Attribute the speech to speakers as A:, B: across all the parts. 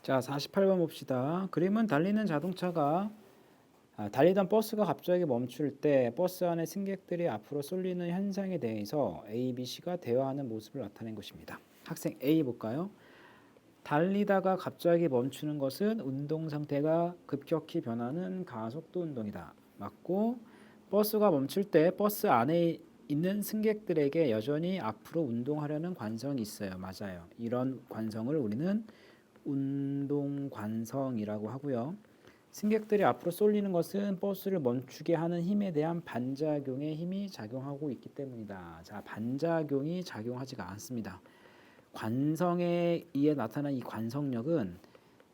A: 자, 48번 봅시다. 그림은 달리는 자동차가 달리던 버스가 갑자기 멈출 때 버스 안에 승객들이 앞으로 쏠리는 현상에 대해서 A, B, C가 대화하는 모습을 나타낸 것입니다. 학생 A 볼까요? 달리다가 갑자기 멈추는 것은 운동 상태가 급격히 변하는 가속도 운동이다. 맞고, 버스가 멈출 때 버스 안에 있는 승객들에게 여전히 앞으로 운동하려는 관성이 있어요. 맞아요. 이런 관성을 우리는 운동 관성이라고 하고요. 승객들이 앞으로 쏠리는 것은 버스를 멈추게 하는 힘에 대한 반작용의 힘이 작용하고 있기 때문이다. 자, 반작용이 작용하지가 않습니다. 관성에 의해 나타난 이 관성력은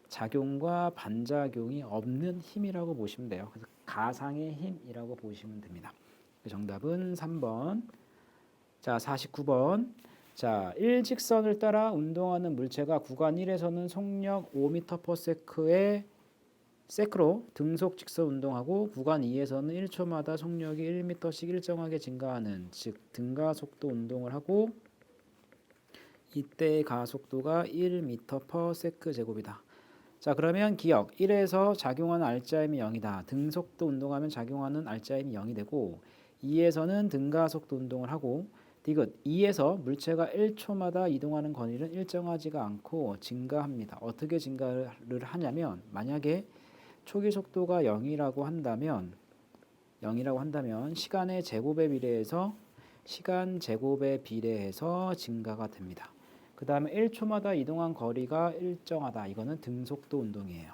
A: 작용과 반작용이 없는 힘이라고 보시면 돼요. 그래서 가상의 힘이라고 보시면 됩니다. 정답은 3번. 자, 49번. 자, 일직선을 따라 운동하는 물체가 구간 1에서는 속력 5m/s의 세크로 등속 직선 운동하고 구간 2에서는 1초마다 속력이 1m씩 일정하게 증가하는 즉 등가 속도 운동을 하고 이때의 가속도가 1m/s 제곱이다. 자, 그러면 기억 1에서 작용하는 알짜임이 0이다. 등속도 운동하면 작용하는 알짜임이 0이 되고 2에서는 등가속도 운동을 하고 디귿 2에서 물체가 1초마다 이동하는 거리는 일정하지가 않고 증가합니다. 어떻게 증가를 하냐면 만약에 초기 속도가 0이라고 한다면 시간의 시간 제곱에 비례해서 증가가 됩니다. 그 다음에 1초마다 이동한 거리가 일정하다. 이거는 등속도 운동이에요.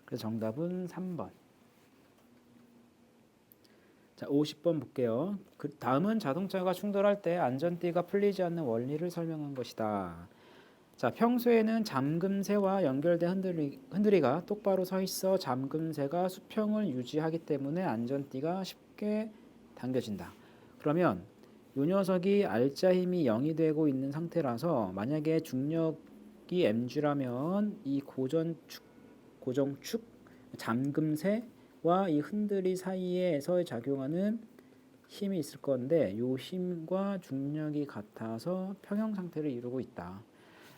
A: 그래서 정답은 3번. 자, 50번 볼게요. 그 다음은 자동차가 충돌할 때 안전띠가 풀리지 않는 원리를 설명한 것이다. 자, 평소에는 잠금새와 연결된 흔들이가 똑바로 서 있어 잠금새가 수평을 유지하기 때문에 안전띠가 쉽게 당겨진다. 그러면 이 녀석이 알짜 힘이 0이 되고 있는 상태라서 만약에 중력이 mg라면 이 고정축 잠금새와 이 흔들이 사이에서 작용하는 힘이 있을 건데 이 힘과 중력이 같아서 평형 상태를 이루고 있다.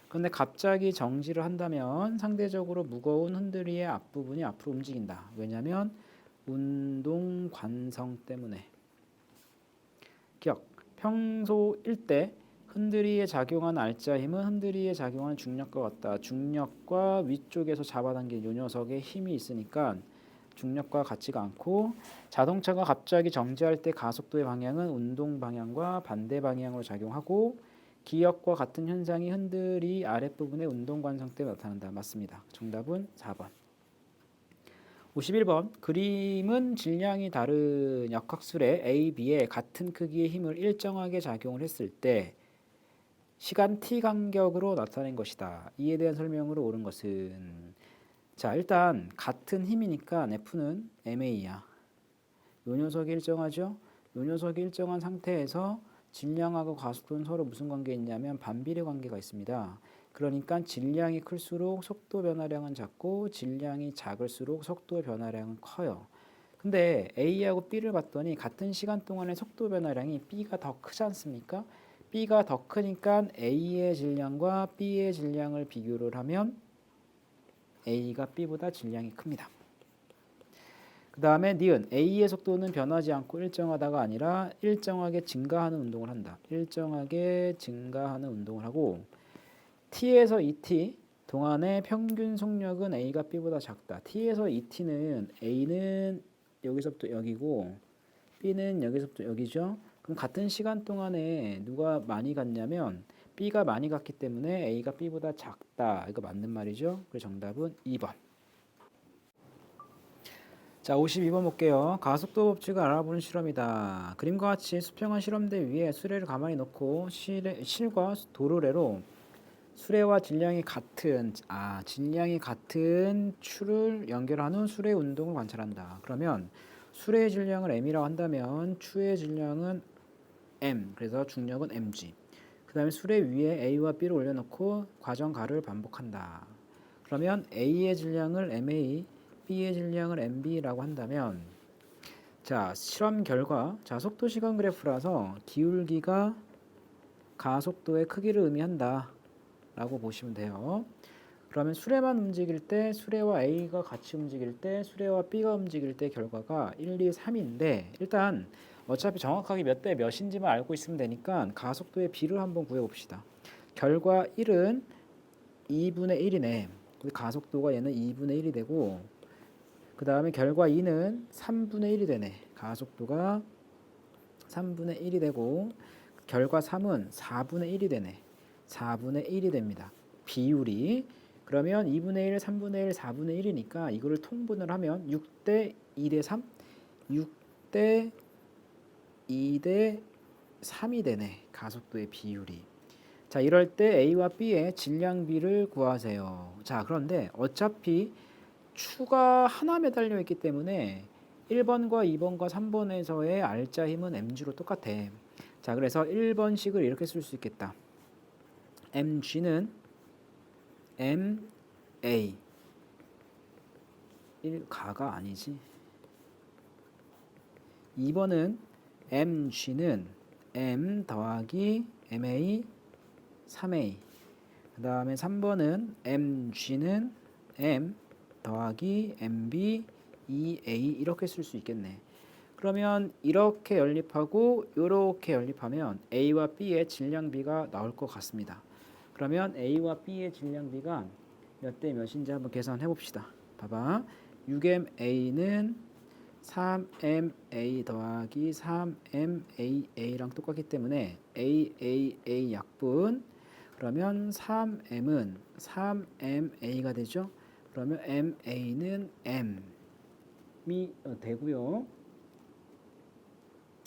A: 그런데 갑자기 정지를 한다면 상대적으로 무거운 흔들이의 앞부분이 앞으로 움직인다. 왜냐하면 운동 관성 때문에. 기억. 평소일 때 흔들이에 작용한 알짜 힘은 흔들이에 작용한 중력과 같다. 중력과 위쪽에서 잡아당긴 요 녀석의 힘이 있으니까 중력과 같지가 않고 자동차가 갑자기 정지할 때 가속도의 방향은 운동 방향과 반대 방향으로 작용하고 기역과 같은 현상이 흔들이 아랫부분의 운동 관성 때문에 나타난다. 맞습니다. 정답은 4번. 51번. 그림은 질량이 다른 역학술의 A, B에 같은 크기의 힘을 일정하게 작용을 했을 때 시간 t 간격으로 나타낸 것이다. 이에 대한 설명으로 옳은 것은 자, 일단 같은 힘이니까 F는 ma야. 요 녀석이 일정하죠? 요 녀석이 일정한 상태에서 질량하고 가속도는 서로 무슨 관계가 있냐면 반비례 관계가 있습니다. 그러니까 질량이 클수록 속도 변화량은 작고 질량이 작을수록 속도 변화량은 커요. 근데 A하고 B를 봤더니 같은 시간 동안의 속도 변화량이 B가 더 크지 않습니까? B가 더 크니까 A의 질량과 B의 질량을 비교를 하면 A가 B보다 질량이 큽니다. 그 다음에 니은 A의 속도는 변하지 않고 일정하다가 아니라 일정하게 증가하는 운동을 한다. 일정하게 증가하는 운동을 하고 T에서 2T 동안의 평균 속력은 A가 B보다 작다. T에서 2T는 A는 여기서부터 여기고 B는 여기서부터 여기죠. 그럼 같은 시간 동안에 누가 많이 갔냐면 B가 많이 갔기 때문에 A가 B보다 작다. 이거 맞는 말이죠. 그래서 정답은 2번. 자, 52번 볼게요. 가속도 법칙을 알아보는 실험이다. 그림과 같이 수평한 실험대 위에 수레를 가만히 놓고 실과 도르래로 수레와 질량이 같은 추를 연결한 후 수레 운동을 관찰한다. 그러면 수레의 질량을 m이라고 한다면 추의 질량은 m, 그래서 중력은 mg. 그 다음에 수레 위에 a와 b를 올려놓고 과정 가를 반복한다. 그러면 a의 질량을 ma, b의 질량을 mb라고 한다면 자, 실험 결과 속도 시간 그래프라서 기울기가 가속도의 크기를 의미한다 라고 보시면 돼요. 그러면 수레만 움직일 때 수레와 A가 같이 움직일 때 수레와 B가 움직일 때 결과가 1, 2, 3인데 일단 어차피 정확하게 몇 대 몇인지만 알고 있으면 되니까 가속도의 비를 한번 구해봅시다. 결과 1은 2분의 1이네. 가속도가 얘는 2분의 1이 되고 그 다음에 결과 2는 3분의 1이 되네. 가속도가 3분의 1이 되고 결과 3은 4분의 1이 되네. 4분의 1이 됩니다. 비율이 그러면 2분의 1, 3분의 1, 4분의 1이니까 이거를 통분을 하면 6대 2대 3, 6대 2대 3이 되네. 가속도의 비율이. 자, 이럴 때 A와 B의 질량비를 구하세요. 자, 그런데 어차피 추가 하나 매달려 있기 때문에 1번과 2번과 3번에서의 R자 힘은 mg로 똑같아. 자, 그래서 1번식을 이렇게 쓸 수 있겠다. mg는 ma 1가가 아니지. 2번은 mg는 m 더하기 ma 3a. 그 다음에 3번은 mg는 m 더하기 mb 2a 이렇게 쓸 수 있겠네. 그러면 이렇게 연립하고 이렇게 연립하면 A와 B의 질량비가 나올 것 같습니다. 그러면 A와 B의 질량비가 몇 대 몇인지 한번 계산해 봅시다. 봐봐. 6MA는 3MA 더하기 3MAA랑 똑같기 때문에 AAA 약분 그러면 3M은 3MA가 되죠. 그러면 MA는 M이 되고요.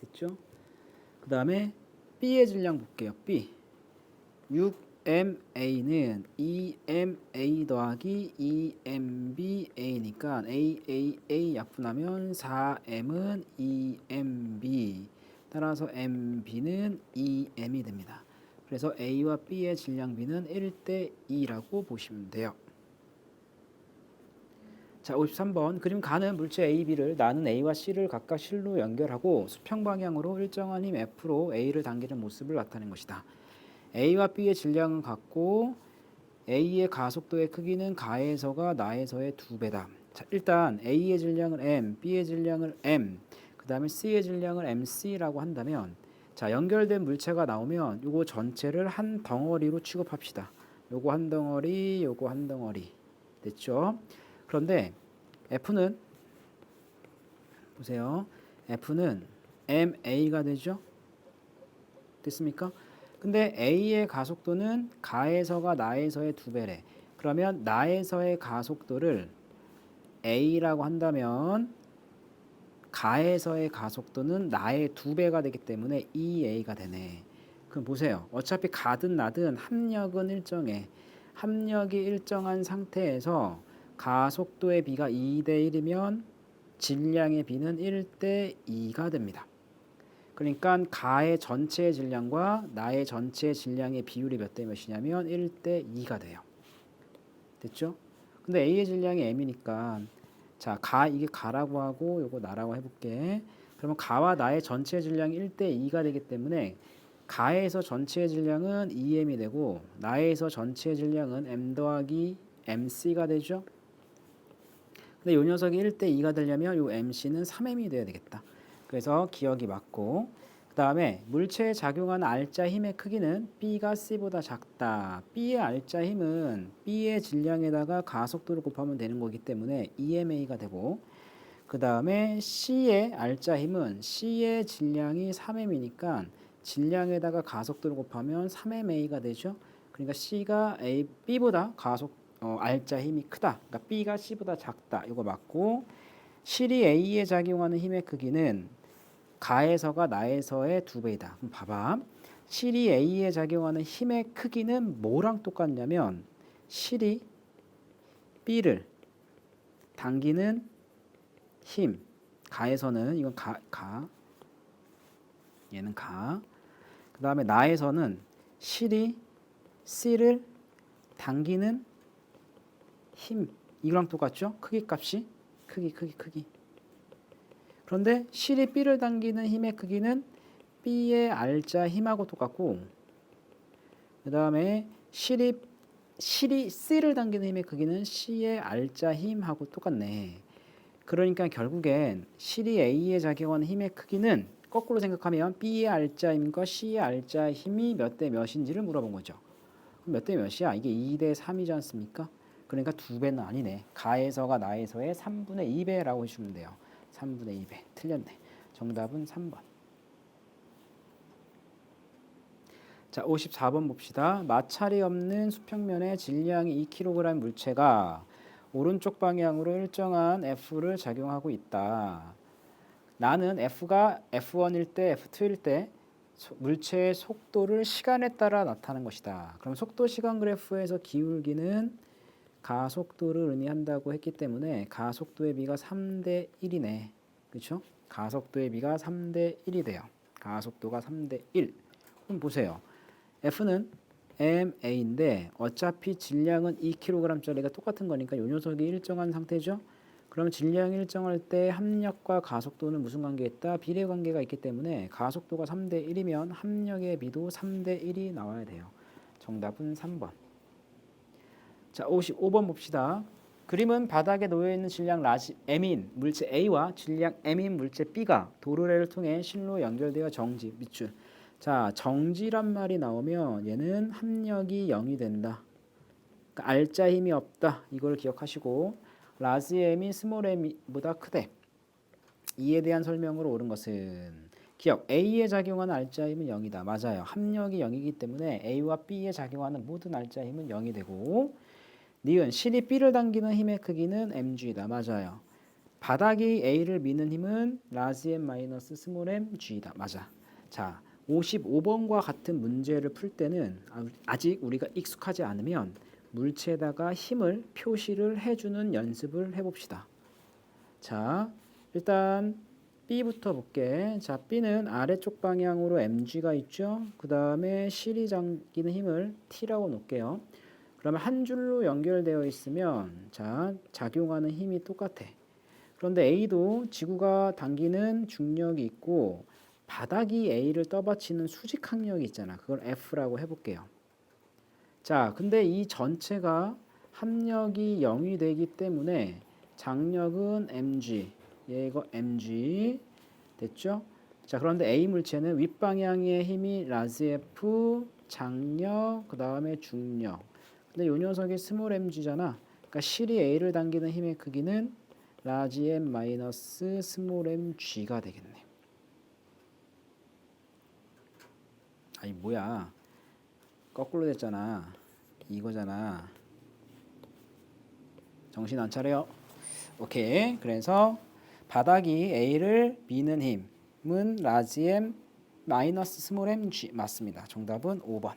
A: 됐죠? 그 다음에 B의 질량 볼게요. B 6MA는 2MA 더하기 2MBA니까 AAA 약분하면 4M은 2MB 따라서 MB는 2M이 됩니다. 그래서 A와 B의 질량비는 1대 2라고 보시면 돼요. 자, 53번 그림 가는 물체 A, B를 나는 A와 C를 각각 실로 연결하고 수평 방향으로 일정한 힘 F로 A를 당기는 모습을 나타낸 것이다. A와 B의 질량은 같고 A의 가속도의 크기는 가에서가 나에서의 2배다. 자, 일단 A의 질량을 M, B의 질량을 M, 그 다음에 C의 질량을 MC라고 한다면 자, 연결된 물체가 나오면 요거 전체를 한 덩어리로 취급합시다. 요거 한 덩어리, 요거 한 덩어리. 됐죠? 그런데 F는 보세요. F는 MA가 되죠? 됐습니까? 근데 A의 가속도는 가에서가 나에서의 2배래. 그러면 나에서의 가속도를 A라고 한다면 가에서의 가속도는 나의 2배가 되기 때문에 2A가 되네. 그럼 보세요. 어차피 가든 나든 합력은 일정해. 합력이 일정한 상태에서 가속도의 비가 2대 1이면 질량의 비는 1대 2가 됩니다. 그러니까 가의 전체의 질량과 나의 전체의 질량의 비율이 몇 대 몇이냐면 1대 2가 돼요. 됐죠? 근데 A의 질량이 M이니까 자, 이게 가라고 하고 요거 나라고 해볼게. 그러면 가와 나의 전체 질량이 1대 2가 되기 때문에 가에서 전체의 질량은 2M이 되고 나에서 전체의 질량은 M 더하기 MC가 되죠. 근데 요 녀석이 1대 2가 되려면 요 MC는 3M이 돼야 되겠다. 그래서 기억이 맞고 그 다음에 물체에 작용하는 R자 힘의 크기는 B가 C보다 작다. B의 R자 힘은 B의 질량에다가 가속도를 곱하면 되는 거기 때문에 EMA가 되고 그 다음에 C의 R자 힘은 C의 질량이 3M이니까 질량에다가 가속도를 곱하면 3MA가 되죠. 그러니까 C가 B보다 R자 힘이 크다. 그러니까 B가 C보다 작다. 이거 맞고 실이 A에 작용하는 힘의 크기는 가에서가 나에서의 2배이다. 그럼 봐봐. 실이 A에 작용하는 힘의 크기는 뭐랑 똑같냐면 실이 B를 당기는 힘. 가에서는 이건 얘는 가. 그 다음에 나에서는 실이 C를 당기는 힘. 이거랑 똑같죠? 크기 값이. 크기. 그런데 실이 B를 당기는 힘의 크기는 B의 R자 힘하고 똑같고 그 다음에 실이 실이 C를 당기는 힘의 크기는 C의 R자 힘하고 똑같네. 그러니까 결국엔 실이 A에 작용하는 힘의 크기는 거꾸로 생각하면 B의 R자 힘과 C의 R자 힘이 몇 대 몇인지를 물어본 거죠. 그럼 몇 대 몇이야? 이게 2대 3이지 않습니까? 그러니까 2배는 아니네. 가에서가 나에서의 3분의 2배라고 해주면 돼요. 3분의 2배. 틀렸네. 정답은 3번. 자, 54번 봅시다. 마찰이 없는 수평면에 질량이 2kg 물체가 오른쪽 방향으로 일정한 F를 작용하고 있다. 나는 F가 F1일 때, F2일 때 물체의 속도를 시간에 따라 나타낸 것이다. 그럼 속도 시간 그래프에서 기울기는 가속도를 의미한다고 했기 때문에 가속도의 비가 3대 1이네. 그렇죠? 가속도의 비가 3대 1이 돼요. 가속도가 3대 1. 그럼 보세요. F는 ma인데 어차피 질량은 2kg짜리가 똑같은 거니까 요 녀석이 일정한 상태죠. 그럼 질량이 일정할 때 합력과 가속도는 무슨 관계가 있다? 비례 관계가 있기 때문에 가속도가 3대 1이면 합력의 비도 3대 1이 나와야 돼요. 정답은 3번. 자, 55번 봅시다. 그림은 바닥에 놓여있는 질량 라지 M인 물체 A와 질량 M인 물체 B가 도르래를 통해 실로 연결되어 정지, 밑줄. 자, 정지란 말이 나오면 얘는 합력이 0이 된다. 그러니까 R자 힘이 없다. 이걸 기억하시고 라지 M이 스몰 M보다 크대. 이에 대한 설명으로 옳은 것은 기억 A에 작용하는 R자 힘은 0이다. 맞아요. 합력이 0이기 때문에 A와 B에 작용하는 모든 R자 힘은 0이 되고 니은 실이 B를 당기는 힘의 크기는 mg다. 맞아요. 바닥이 A를 미는 힘은 라지 m 마이너스 스몰 m g다. 맞아. 자, 55번과 같은 문제를 풀 때는 아직 우리가 익숙하지 않으면 물체에다가 힘을 표시를 해주는 연습을 해봅시다. 자, 일단 B부터 볼게. 자, B는 아래쪽 방향으로 mg가 있죠. 그 다음에 실이 당기는 힘을 T라고 놓을게요. 그러면 한 줄로 연결되어 있으면 자, 작용하는 힘이 똑같아. 그런데 A도 지구가 당기는 중력이 있고 바닥이 A를 떠받치는 수직 항력이 있잖아. 그걸 F라고 해볼게요. 자, 근데 이 전체가 합력이 0이 되기 때문에 장력은 mg, 이거 mg 됐죠? 자, 그런데 A 물체는 윗방향의 힘이 라지 F, 장력, 그 다음에 중력. 근데 요 녀석이 스몰 mg잖아. 그러니까 실이 A를 당기는 힘의 크기는 라지 m 마이너스 스몰 mg가 되겠네. 아니 뭐야? 거꾸로 됐잖아. 이거잖아. 정신 안 차려요? 오케이. 그래서 바닥이 A를 미는 힘은 라지 m 마이너스 스몰 mg 맞습니다. 정답은 5번.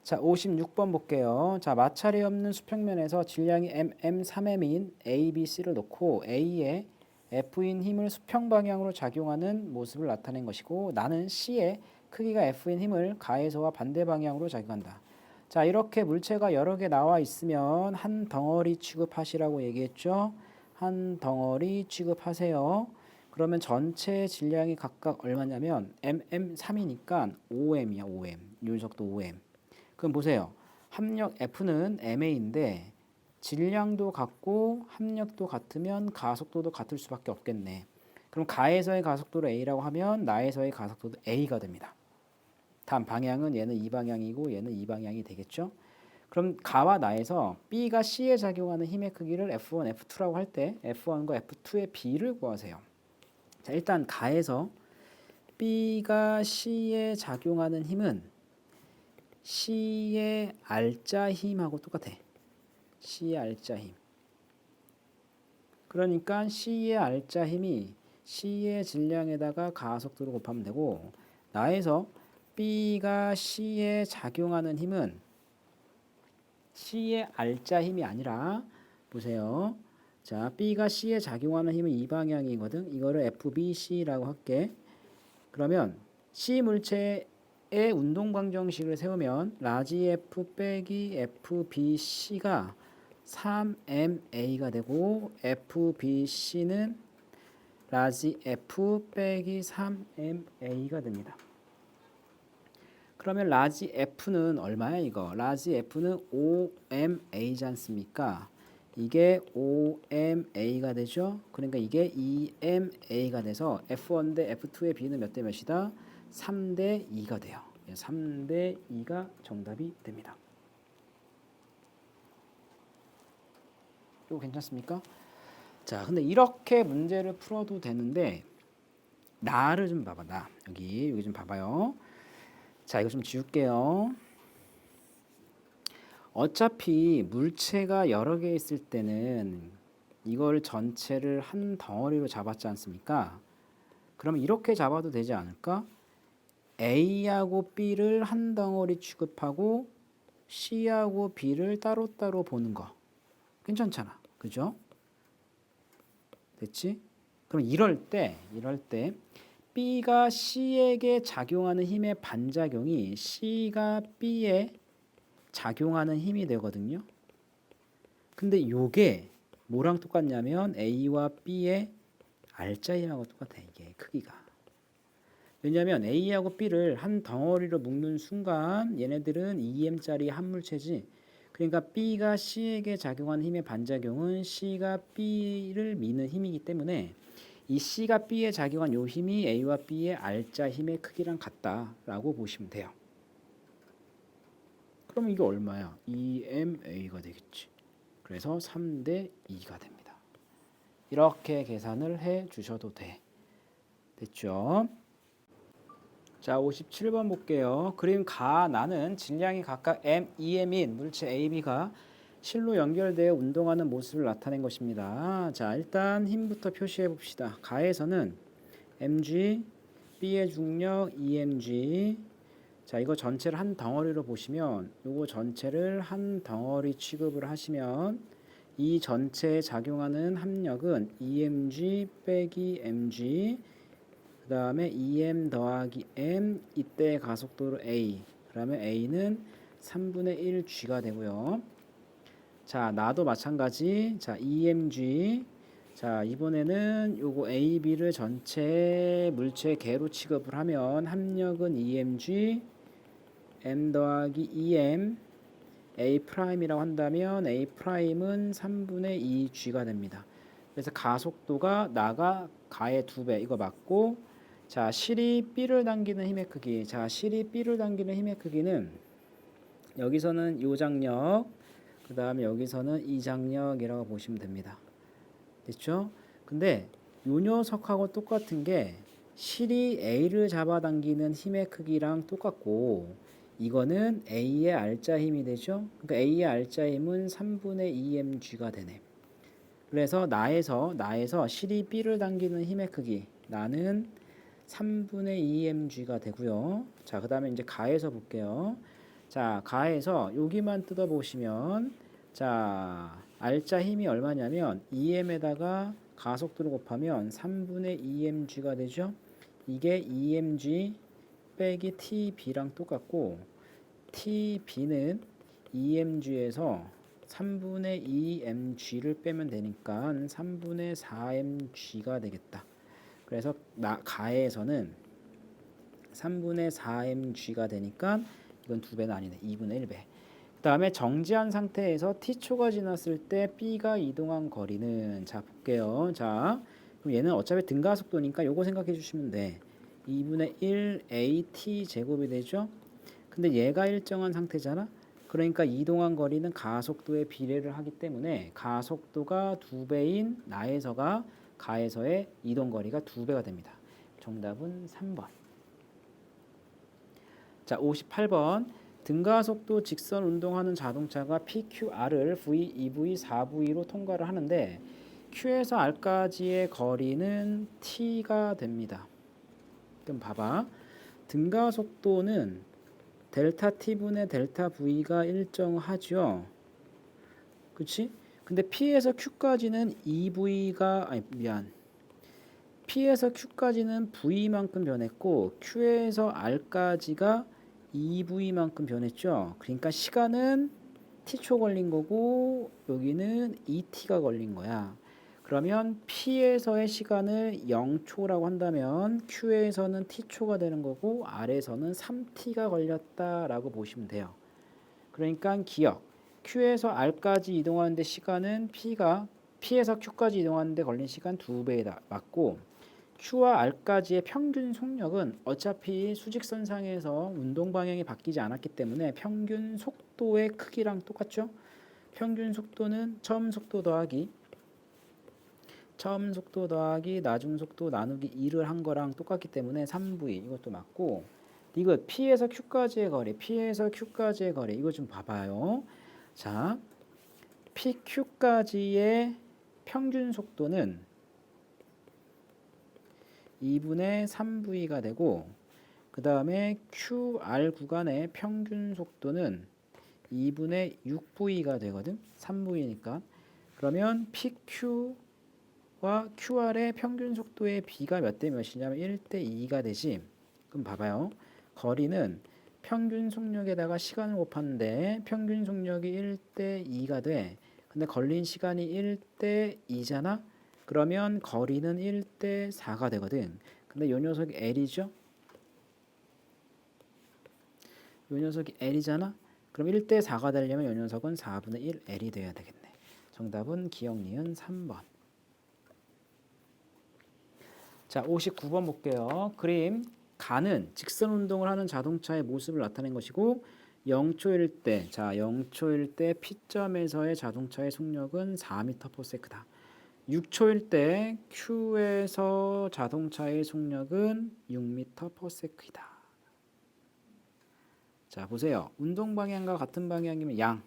A: 자, 56번 볼게요. 자, 마찰이 없는 수평면에서 질량이 M3M인 A, B, C를 놓고 A에 F인 힘을 수평 방향으로 작용하는 모습을 나타낸 것이고 나는 C의 크기가 F인 힘을 가에서와 반대 방향으로 작용한다. 자, 이렇게 물체가 여러 개 나와 있으면 한 덩어리 취급하시라고 얘기했죠. 한 덩어리 취급하세요. 그러면 전체 질량이 각각 얼마냐면 MM3이니까 5M이야, 5M. 이 녀석도 5M. 그럼 보세요. 합력 F는 ma인데 질량도 같고 합력도 같으면 가속도도 같을 수밖에 없겠네. 그럼 가에서의 가속도를 A라고 하면 나에서의 가속도도 A가 됩니다. 다음 방향은 얘는 이 방향이고 얘는 이 방향이 되겠죠. 그럼 가와 나에서 B가 C에 작용하는 힘의 크기를 F1, F2라고 할 때 F1과 F2의 비를 구하세요. 자, 일단 가에서 B가 C에 작용하는 힘은 C의 R자 힘하고 똑같아. C의 R자 힘. 그러니까 C의 R자 힘이 C의 질량에다가 가속도를 곱하면 되고 나에서 B가 C에 작용하는 힘은 C의 R자 힘이 아니라 보세요. 자, B가 C에 작용하는 힘은 이 방향이거든. 이거를 FBC라고 할게. 그러면 C 물체의 운동 방정식을 세우면 라지 F 빼기 FBC가 3MA가 되고 FBC는 라지 F 빼기 3MA가 됩니다. 그러면 라지 F는 얼마야 이거? 라지 F는 OMA지 않습니까? 이게 OMA가 되죠. 그러니까 이게 EMA가 돼서 F1 대 F2의 B는 몇 대 몇이다? 3대 2가 돼요. 3대 2가 정답이 됩니다. 이거 괜찮습니까? 자, 근데 이렇게 문제를 풀어도 되는데 나를 좀 봐봐. 나 여기 좀 봐봐요. 자, 이거 좀 지울게요. 어차피 물체가 여러 개 있을 때는 이걸 전체를 한 덩어리로 잡았지 않습니까? 그럼 이렇게 잡아도 되지 않을까? A하고 B를 한 덩어리 취급하고 C하고 B를 따로따로 보는 거. 괜찮잖아. 그죠? 됐지? 그럼 이럴 때 B가 C에게 작용하는 힘의 반작용이 C가 B에 작용하는 힘이 되거든요. 근데 요게 뭐랑 똑같냐면 A와 B의 알짜 힘하고 똑같아. 이게 크기가. 왜냐하면 A하고 B를 한 덩어리로 묶는 순간 얘네들은 2m짜리 한 물체지. 그러니까 B가 C에게 작용하는 힘의 반작용은 C가 B를 미는 힘이기 때문에 이 C가 B에 작용한 요 힘이 A와 B의 알짜 힘의 크기랑 같다라고 보시면 돼요. 그럼 이게 얼마야? 2MA가 되겠지. 그래서 3대 2가 됩니다. 이렇게 계산을 해 주셔도 돼. 됐죠? 자, 57번 볼게요. 그림 나는 질량이 각각 M, EM인 물체 A, B가 실로 연결되어 운동하는 모습을 나타낸 것입니다. 자, 일단 힘부터 표시해 봅시다. 가에서는 mg, B의 중력 EMG. 자, 이거 전체를 한 덩어리로 보시면 이거 전체를 한 덩어리 취급을 하시면 이 전체에 작용하는 합력은 EMG 빼기 mg 그 다음에 EM 더하기 M 이때 가속도로 A 그러면 A는 3분의 1 G가 되고요. 자, 나도 마찬가지. 자, EMG. 자, 이번에는 요거 A, B를 전체 물체 개로 취급을 하면 합력은 EMG M 더하기 EM A 프라임이라고 한다면 A 프라임은 3분의 2 G가 됩니다. 그래서 가속도가 나가 가의 2배 이거 맞고 자, 실이 B를 당기는 힘의 크기. 자, 실이 B를 당기는 힘의 크기는 여기서는 요 장력, 그 다음에 여기서는 이 장력이라고 보시면 됩니다. 됐죠? 근데 요 녀석하고 똑같은 게 실이 A를 잡아당기는 힘의 크기랑 똑같고 이거는 A의 알짜 힘이 되죠? 그러니까 A의 알짜 힘은 3분의 2mg가 되네. 그래서 나에서 실이 B를 당기는 힘의 크기. 나는 3분의 2mg가 되고요. 자, 그 다음에 이제 가에서 볼게요. 자, 가에서 여기만 뜯어보시면 자, 알짜 힘이 얼마냐면 2m에다가 가속도를 곱하면 3분의 2mg가 되죠. 이게 2mg 빼기 tb랑 똑같고 tb는 2mg에서 3분의 2mg를 빼면 되니까 3분의 4mg가 되겠다. 그래서 가에서는 3분의 4mg가 되니까 이건 2배는 아니네. 2분의 1배. 그 다음에 정지한 상태에서 t초가 지났을 때 B가 이동한 거리는 자 볼게요. 자, 그럼 얘는 어차피 등가속도니까 요거 생각해 주시면 돼. 2분의 1 AT 제곱이 되죠. 근데 얘가 일정한 상태잖아. 그러니까 이동한 거리는 가속도에 비례를 하기 때문에 가속도가 2배인 나에서가 가에서의 이동 거리가 2배가 됩니다. 정답은 3번. 자, 58번. 등가속도 직선 운동하는 자동차가 PQR을 V, 2V, 4V로 통과를 하는데 Q에서 R까지의 거리는 T가 됩니다. 그럼 봐봐. 등가속도는 델타 T분의 델타 V가 일정하죠. 그치? 근데 P에서 Q까지는 2V가 P에서 Q까지는 V만큼 변했고 Q에서 R까지가 2V만큼 변했죠. 그러니까 시간은 T초 걸린 거고 여기는 2T가 걸린 거야. 그러면 P에서의 시간을 0초라고 한다면 Q에서는 T초가 되는 거고 R에서는 3T가 걸렸다라고 보시면 돼요. 그러니까 기억. Q에서 R까지 이동하는데 시간은 P에서 Q까지 이동하는데 걸린 시간 2배다. 맞고 Q와 R까지의 평균 속력은 어차피 수직선상에서 운동 방향이 바뀌지 않았기 때문에 평균 속도의 크기랑 똑같죠? 평균 속도는 처음 속도 더하기 나중 속도 나누기 2를 한 거랑 똑같기 때문에 3V 이것도 맞고 이거 P에서 Q까지의 거리 이거 좀 봐봐요. 자, PQ까지의 평균 속도는 2분의 3V가 되고 그 다음에 QR 구간의 평균 속도는 2분의 6V가 되거든. 3V니까. 그러면 PQ와 QR의 평균 속도의 B가 몇 대 몇이냐면 1대 2가 되지. 그럼 봐봐요. 거리는 평균 속력에다가 시간을 곱하는데 평균 속력이 1대 2가 돼. 근데 걸린 시간이 1대 2잖아. 그러면 거리는 1대 4가 되거든. 근데 요 녀석이 L이죠? 요 녀석이 L이잖아? 그럼 1대 4가 되려면 요 녀석은 4분의 1 L이 돼야 되겠네. 정답은 기억 니은 3번. 자, 59번 볼게요. 그림 가는 직선 운동을 하는 자동차의 모습을 나타낸 것이고 0초일 때, 자 0초일 때 P점에서의 자동차의 속력은 4m/s다. 6초일 때 Q에서 자동차의 속력은 6m/s이다. 자, 보세요. 운동 방향과 같은 방향이면 양.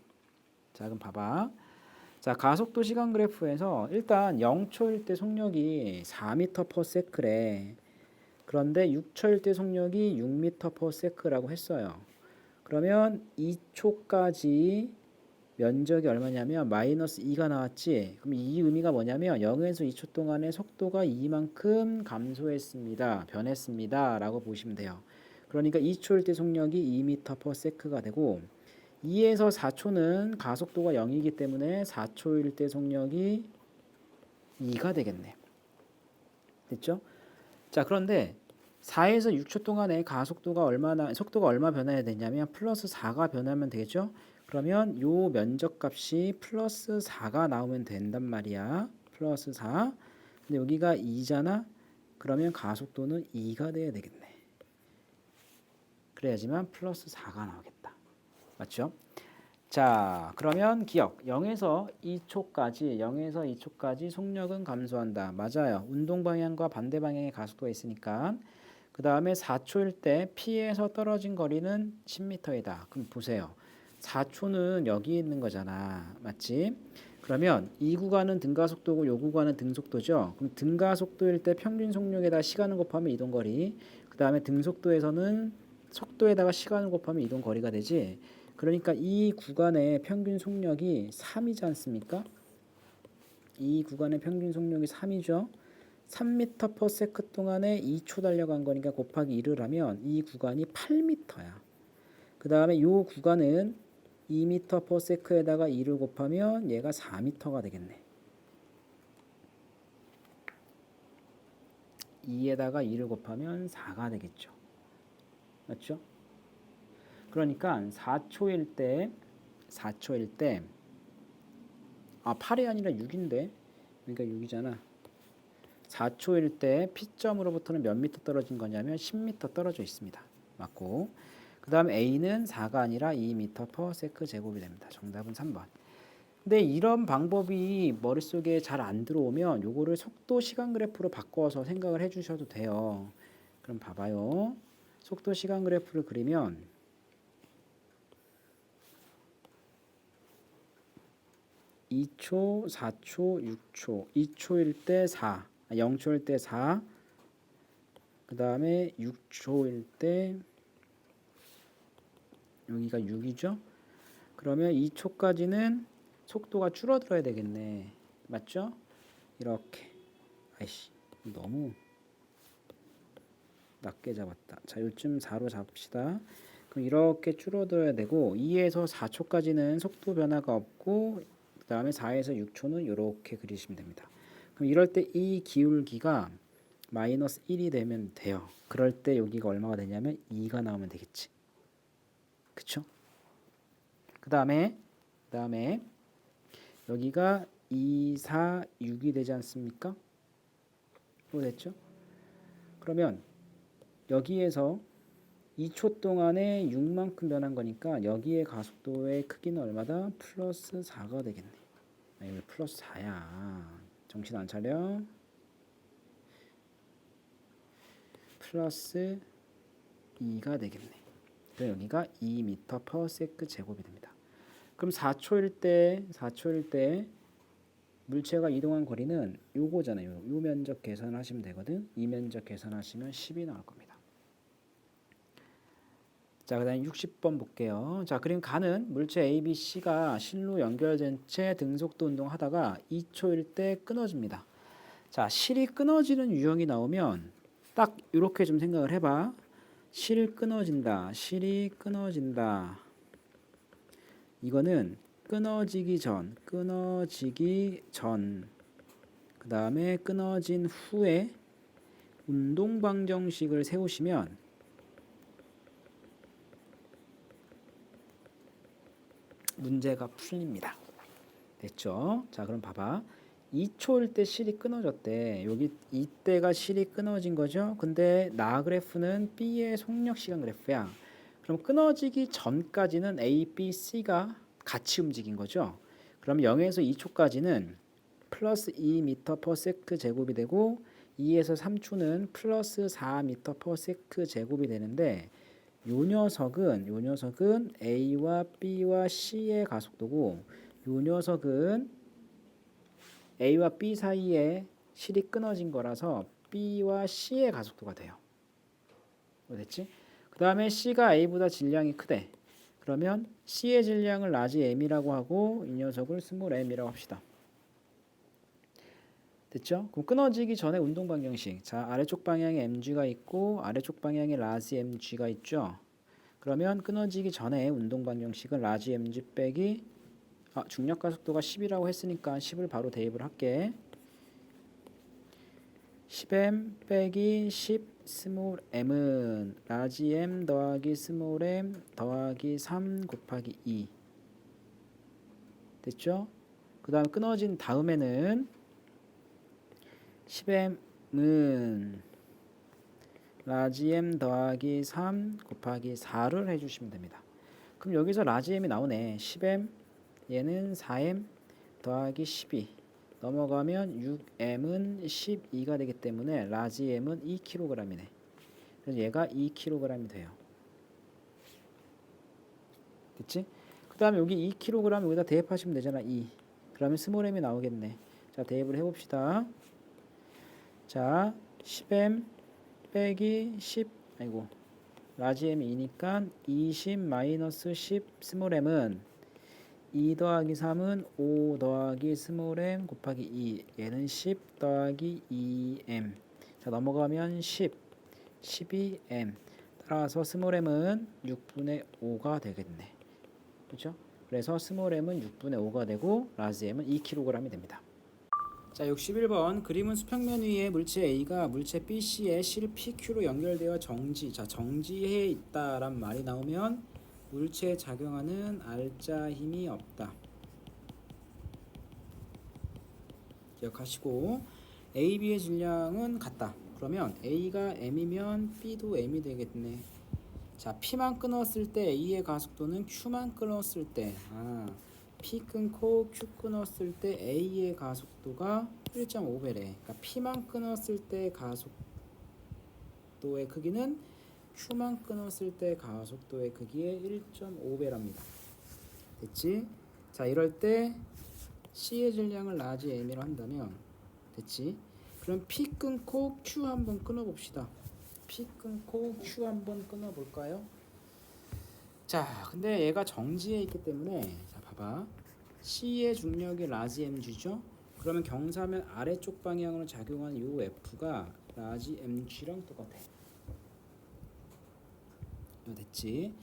A: 자, 그럼 봐봐. 자, 가속도 시간 그래프에서 일단 0초일 때 속력이 4m/s래. 그런데 6초일 때 속력이 6m/s라고 했어요. 그러면 2초까지 면적이 얼마냐면 마이너스 2가 나왔지. 그럼 이 의미가 뭐냐면 0에서 2초 동안의 속도가 이만큼 감소했습니다. 변했습니다. 라고 보시면 돼요. 그러니까 2초일 때 속력이 2m/s가 되고 2에서 4초는 가속도가 0이기 때문에 4초일 때 속력이 2가 되겠네. 됐죠? 자, 그런데 4에서 6초 동안에 속도가 얼마 변해야 되냐면 플러스 4가 변하면 되겠죠? 그러면 요 면적값이 플러스 4가 나오면 된단 말이야. 플러스 4. 근데 여기가 2잖아. 그러면 가속도는 2가 돼야 되겠네. 그래야지만 플러스 4가 나오겠다. 맞죠? 자, 그러면 기억. 0에서 2초까지 속력은 감소한다. 맞아요. 운동 방향과 반대 방향의 가속도가 있으니까. 그 다음에 4초일 때 P에서 떨어진 거리는 10m이다. 그럼 보세요. 4초는 여기 있는 거잖아. 맞지? 그러면 이 구간은 등가속도고 이 구간은 등속도죠. 그럼 등가속도일 때 평균 속력에다 시간을 곱하면 이동거리. 그 다음에 등속도에서는 속도에다가 시간을 곱하면 이동거리가 되지. 그러니까 이 구간의 평균 속력이 3이지 않습니까? 이 구간의 평균 속력이 3이죠. 3m/s 동안에 2초 달려간 거니까 곱하기 2를 하면 이 구간이 8m야. 그 다음에 이 구간은 2m/s에다가 2를 곱하면 얘가 4m가 되겠네. 2에다가 2를 곱하면 4가 되겠죠. 맞죠? 그러니까 4초일 때 8이 아니라 6인데 그러니까 6이잖아. 4초일 때 P점으로부터는 몇 미터 떨어진 거냐면 10m 떨어져 있습니다. 맞고 그 다음 A는 4가 아니라 2m/s 제곱이 됩니다. 정답은 3번. 근데 이런 방법이 머릿속에 잘 안 들어오면 요거를 속도 시간 그래프로 바꿔서 생각을 해 주셔도 돼요. 그럼 봐봐요. 속도 시간 그래프를 그리면 2초, 4초, 6초, 2초일 때 4, 0초일 때 4, 그 다음에 6초일 때 여기가 6이죠. 그러면 2초까지는 속도가 줄어들어야 되겠네. 맞죠? 이렇게. 아이씨, 너무 낮게 잡았다. 자, 요쯤 4로 잡읍시다. 그럼 이렇게 줄어들어야 되고 2에서 4초까지는 속도 변화가 없고 그 다음에 4에서 6초는 이렇게 그리시면 됩니다. 그럼 이럴 때 이 기울기가 마이너스 1이 되면 돼요. 그럴 때 여기가 얼마가 되냐면 2가 나오면 되겠지. 그쵸? 그 다음에 여기가 2, 4, 6이 되지 않습니까? 이거 됐죠? 그러면 여기에서 2초 동안에 6만큼 변한 거니까 여기에 가속도의 크기는 얼마다? 플러스 4가 되겠네. 왜 플러스 4야? 정신 안 차려? 플러스 2가 되겠네. 그럼 여기가 2m/s 제곱이 됩니다. 그럼 4초일 때 물체가 이동한 거리는 요거잖아요. 요 면적 계산하시면 되거든. 이 면적 계산하시면 10이 나올 겁니다. 자, 그다음에 60번 볼게요. 자, 그림 가는 물체 A, B, C가 실로 연결된 채 등속도 운동하다가 2초일 때 끊어집니다. 자, 실이 끊어지는 유형이 나오면 딱 이렇게 좀 생각을 해봐. 실이 끊어진다. 이거는 끊어지기 전, 그 다음에 끊어진 후에 운동 방정식을 세우시면 문제가 풀립니다. 됐죠? 자, 그럼 봐봐. 2초일 때 실이 끊어졌대. 여기 이때가 실이 끊어진 거죠. 근데 나 그래프는 B의 속력 시간 그래프야. 그럼 끊어지기 전까지는 A, B, C가 같이 움직인 거죠. 그럼 0에서 2초까지는 플러스 2m/s 제곱이 되고 2에서 3초는 플러스 4m/s 제곱이 되는데 요 녀석은 A와 B와 C의 가속도고 요 녀석은 A와 B 사이에 실이 끊어진 거라서 B와 C의 가속도가 돼요. 됐지? 그 다음에 C가 A보다 질량이 크대. 그러면 C의 질량을 라지 M이라고 하고 이 녀석을 스몰 M이라고 합시다. 됐죠? 그럼 끊어지기 전에 운동 방정식. 자, 아래쪽 방향에 mg가 있고 아래쪽 방향에 라지 mg가 있죠. 그러면 끊어지기 전에 운동 방정식은 라지 mg 빼기 중력 가속도가 10이라고 했으니까 10을 바로 대입을 할게. 10m 빼기 10 스몰 m은 라지 m 더하기 스몰 m 더하기 3 곱하기 2 됐죠? 그 다음 끊어진 다음에는 10m은 라지 m 더하기 3 곱하기 4를 해주시면 됩니다. 그럼 여기서 라지 m이 나오네. 10m 얘는 4m 더하기 12 넘어가면 6m은 12가 되기 때문에 라지 m은 2kg이네. 그래서 얘가 2kg이 돼요. 됐지? 그 다음에 여기 2kg 여기다 대입하시면 되잖아. 2. 그러면 스몰 m이 나오겠네. 자, 대입을 해봅시다. 자, 10m 빼기 10 라지 m이 2니까 20 마이너스 10 스몰 m은 2 더하기 3은 5 더하기 스몰 m 곱하기 2 얘는 10 더하기 2m 자, 넘어가면 10 12m 따라서 스몰 m은 6분의 5가 되겠네. 그렇죠? 그래서 스몰 m은 6분의 5가 되고 라지 m은 2kg이 됩니다. 자, 61번 그림은 수평면 위에 물체 A가 물체 BC에 실 PQ로 연결되어 정지해 있다란 말이 나오면 물체에 작용하는 알자 힘이 없다. 기억하시고 A, B의 질량은 같다. 그러면 A가 M이면 B도 M이 되겠네. 자, P만 끊었을 때 A의 가속도는 Q만 끊었을 때 P 끊고 Q 끊었을 때 A의 가속도가 1.5배래. 그러니까 P만 끊었을 때 가속도의 크기는 Q만 끊었을 때 가속도의 크기의 1.5배랍니다. 됐지? 자, 이럴 때 C의 질량을 라지 M이라고 한다면 됐지? 그럼 P 끊고 Q 한번 끊어봅시다. P 끊고 Q 한번 끊어볼까요? 자, 근데 얘가 정지해 있기 때문에 자, 봐봐. C의 중력이 라지 mg죠? 그러면 경사면 아래쪽 방향으로 작용한 요 F가 라지 mg랑 똑같아. 이거 됐지?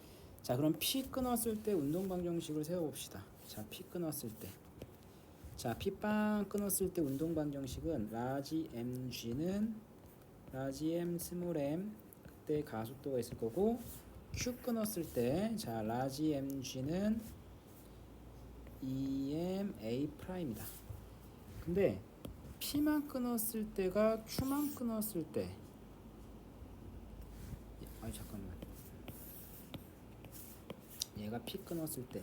A: 자, 그럼 P 끊었을 때 운동 방정식을 세워봅시다. 자, P 끊었을 때 자, P빵 끊었을 때 운동 방정식은 라지 mg는 라지 m 스몰 m 그때 가속도가 있을 거고, Q 끊었을 때 자 라지 mg는 EMA 프라임이다. 근데 P만 끊었을 때가 Q만 끊었을 때, 아니 잠깐만, 얘가 P 끊었을 때,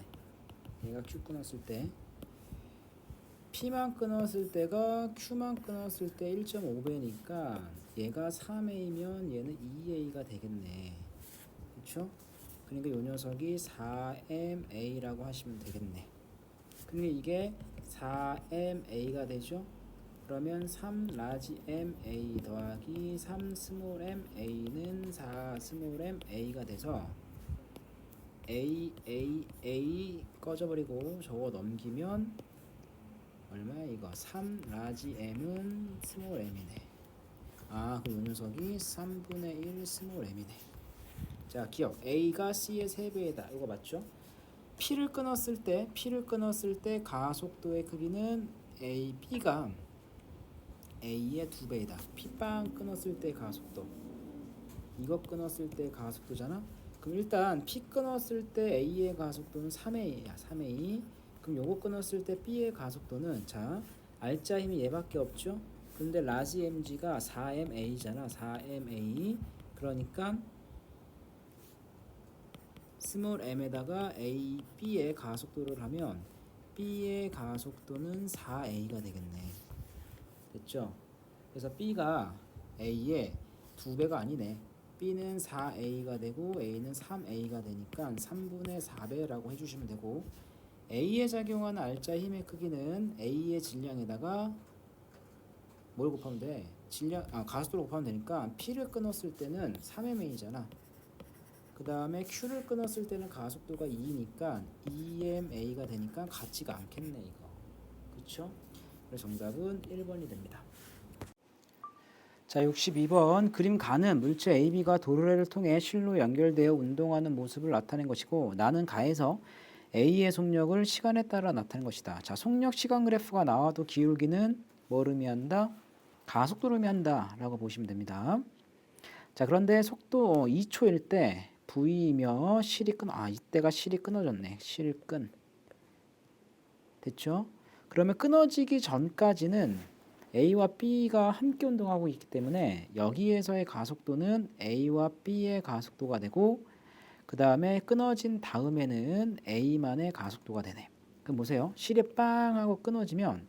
A: 얘가 Q 끊었을 때, P만 끊었을 때가 Q만 끊었을 때 1.5배니까 얘가 3A면 얘는 2A가 되겠네. 그쵸? 그러니까 이 녀석이 4MA라고 하시면 되겠네. 그러니까 이게 4MA가 되죠? 그러면 3 라지 MA 더하기 3 스몰 MA는 4 스몰 MA가 돼서 A 꺼져버리고 저거 넘기면 얼마야 이거? 3 라지 M은 스몰 M이네. 아, 그럼 이 녀석이 3분의 1 스몰 M이네. 자, 기억. A가 C의 3배이다. 이거 맞죠? P를 끊었을 때 가속도의 크기는 B가 A의 2배이다. P빵 끊었을 때 가속도. 이거 끊었을 때 가속도잖아. 그럼 일단 P 끊었을 때 A의 가속도는 3A야. 3A. 그럼 요거 끊었을 때 B의 가속도는, 자, 알짜 힘이 얘밖에 없죠. 근데 라지 mg가 4MA잖아. 4MA. 그러니까 스몰 m에다가 A, B의 가속도를 하면 B의 가속도는 4A가 되겠네. 됐죠? 그래서 B가 A의 2배가 아니네. B는 4A가 되고 A는 3A가 되니까 3분의 4배라고 해주시면 되고, A에 작용하는 알짜 힘의 크기는 A의 질량에다가 뭘 곱하면 돼? 가속도를 곱하면 되니까 P를 끊었을 때는 3MA잖아. 그 다음에 Q를 끊었을 때는 가속도가 2니까 EMA가 되니까 같지가 않겠네 이거. 그쵸? 그래서 정답은 1번이 됩니다. 자, 62번 그림 가는 물체 AB가 도르래를 통해 실로 연결되어 운동하는 모습을 나타낸 것이고, 나는 가에서 A의 속력을 시간에 따라 나타낸 것이다. 자, 속력 시간 그래프가 나와도 기울기는 뭘 의미한다? 가속도를 의미한다 라고 보시면 됩니다. 자, 그런데 속도 2초일 때 V이며 이때가 실이 끊어졌네. 실끈. 됐죠? 그러면 끊어지기 전까지는 A와 B가 함께 운동하고 있기 때문에 여기에서의 가속도는 A와 B의 가속도가 되고, 그 다음에 끊어진 다음에는 A만의 가속도가 되네. 그럼 보세요. 실이 빵 하고 끊어지면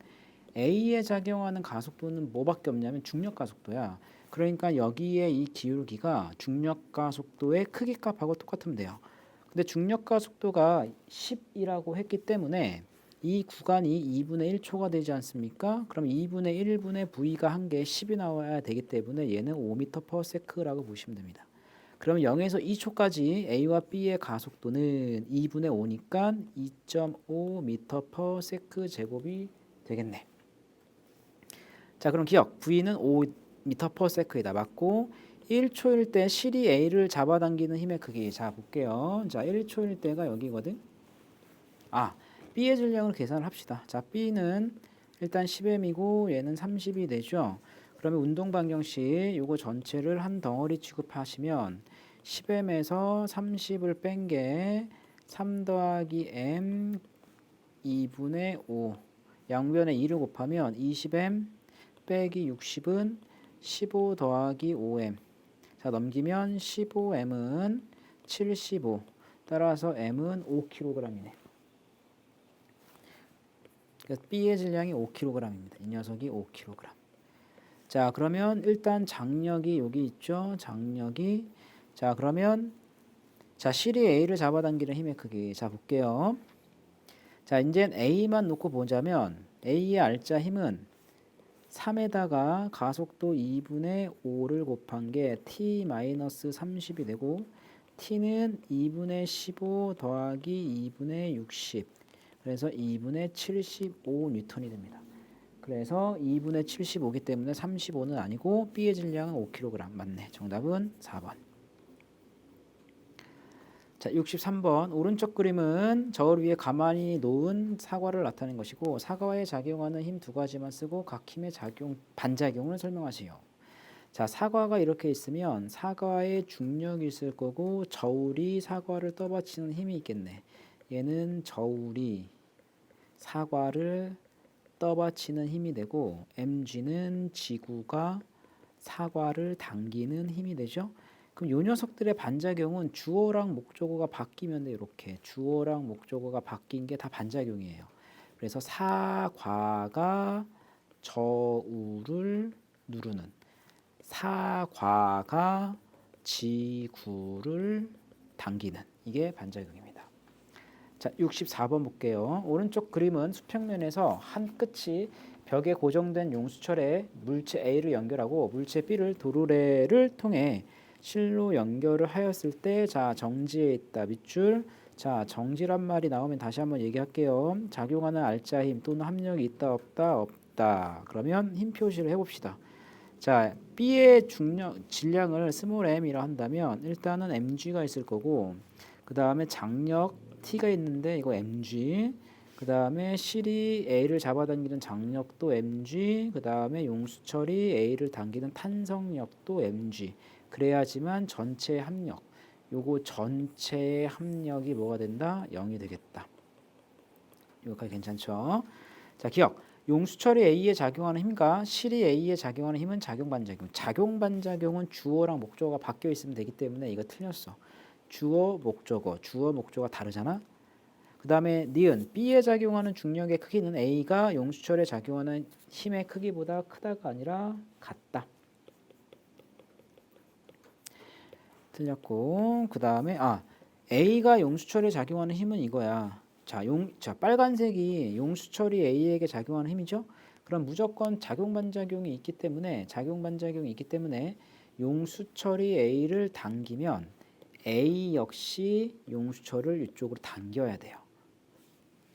A: A에 작용하는 가속도는 뭐밖에 없냐면 중력 가속도야. 그러니까 여기에 이 기울기가 중력 가속도의 크기 값하고 똑같으면 돼요. 근데 중력 가속도가 10이라고 했기 때문에 이 구간이 2분의 1초가 되지 않습니까? 그럼 2분의 1분의 V가 한 개 10이 나와야 되기 때문에 얘는 5m/s라고 보시면 됩니다. 그럼 0에서 2초까지 A와 B의 가속도는 2분의 5니까 2.5m/s 제곱이 되겠네. 자, 그럼 기억. V는 5m/s이다. 맞고 1초일 때 실이 A를 잡아당기는 힘의 크기. 자, 볼게요. 자, 1초일 때가 여기거든. B의 질량을 계산을 합시다. 자, B는 일단 10m이고 얘는 30이 되죠. 그러면 운동 방정식 요거 전체를 한 덩어리 취급하시면 10m에서 30을 뺀 게 3 더하기 m 2분의 5 양변에 2를 곱하면 20m 빼기 60은 15 더하기 5m. 자, 넘기면 15m은 75. 따라서 m은 5kg이네. 그래서 B의 질량이 5kg입니다. 이 녀석이 5kg. 자, 그러면 일단 장력이 여기 있죠. 장력이. 자, 그러면 자, 실이 A를 잡아당기는 힘의 크기. 자, 볼게요. 자, 이제 A만 놓고 보자면 A의 알짜 힘은 3에다가 가속도 2분의 5를 곱한 게 t-30이 되고, t는 2분의 15 더하기 2분의 60. 그래서 2분의 75N이 됩니다. 그래서 2분의 75이기 때문에 35는 아니고 B의 질량은 5kg. 맞네. 정답은 4번. 자, 63번 오른쪽 그림은 저울 위에 가만히 놓은 사과를 나타낸 것이고 사과에 작용하는 힘 두 가지만 쓰고 각 힘의 반작용을 설명하세요. 자, 사과가 이렇게 있으면 사과의 중력이 있을 거고 저울이 사과를 떠받치는 힘이 있겠네. 얘는 저울이 사과를 떠받치는 힘이 되고 mg는 지구가 사과를 당기는 힘이 되죠. 그럼 요 녀석들의 반작용은 주어랑 목적어가 바뀌면 돼. 이렇게 주어랑 목적어가 바뀐 게 다 반작용이에요. 그래서 사과가 저울을 누르는, 사과가 지구를 당기는, 이게 반작용입니다. 자, 64번 볼게요. 오른쪽 그림은 수평면에서 한 끝이 벽에 고정된 용수철에 물체 A를 연결하고 물체 B를 도르래를 통해 실로 연결을 하였을 때, 자, 정지에 있다 밑줄. 자, 정지란 말이 나오면 다시 한번 얘기할게요. 작용하는 알짜 힘 또는 합력이 있다 없다 없다. 그러면 힘 표시를 해봅시다. 자, B의 질량을 스몰 m이라 한다면 일단은 mg가 있을 거고, 그 다음에 장력 T가 있는데 이거 mg, 그 다음에 실이 A를 잡아당기는 장력도 mg, 그 다음에 용수철이 A를 당기는 탄성력도 mg. 그래야지만 전체 합력, 요거 전체의 합력이 뭐가 된다? 0이 되겠다. 여기까지 괜찮죠? 자, 기억. 용수철이 A에 작용하는 힘과 실이 A에 작용하는 힘은 작용반작용. 작용반작용은 주어랑 목적어가 바뀌어 있으면 되기 때문에 이거 틀렸어. 주어, 목적어가 다르잖아. 그 다음에 니은, B에 작용하는 중력의 크기는 A가 용수철에 작용하는 힘의 크기보다 크다가 아니라 같다. 틀렸고, 그 다음에 A가 용수철에 작용하는 힘은 이거야. 자, 빨간색이 용수철이 A에게 작용하는 힘이죠. 그럼 무조건 작용반작용이 있기 때문에 용수철이 A를 당기면 A 역시 용수철을 이쪽으로 당겨야 돼요.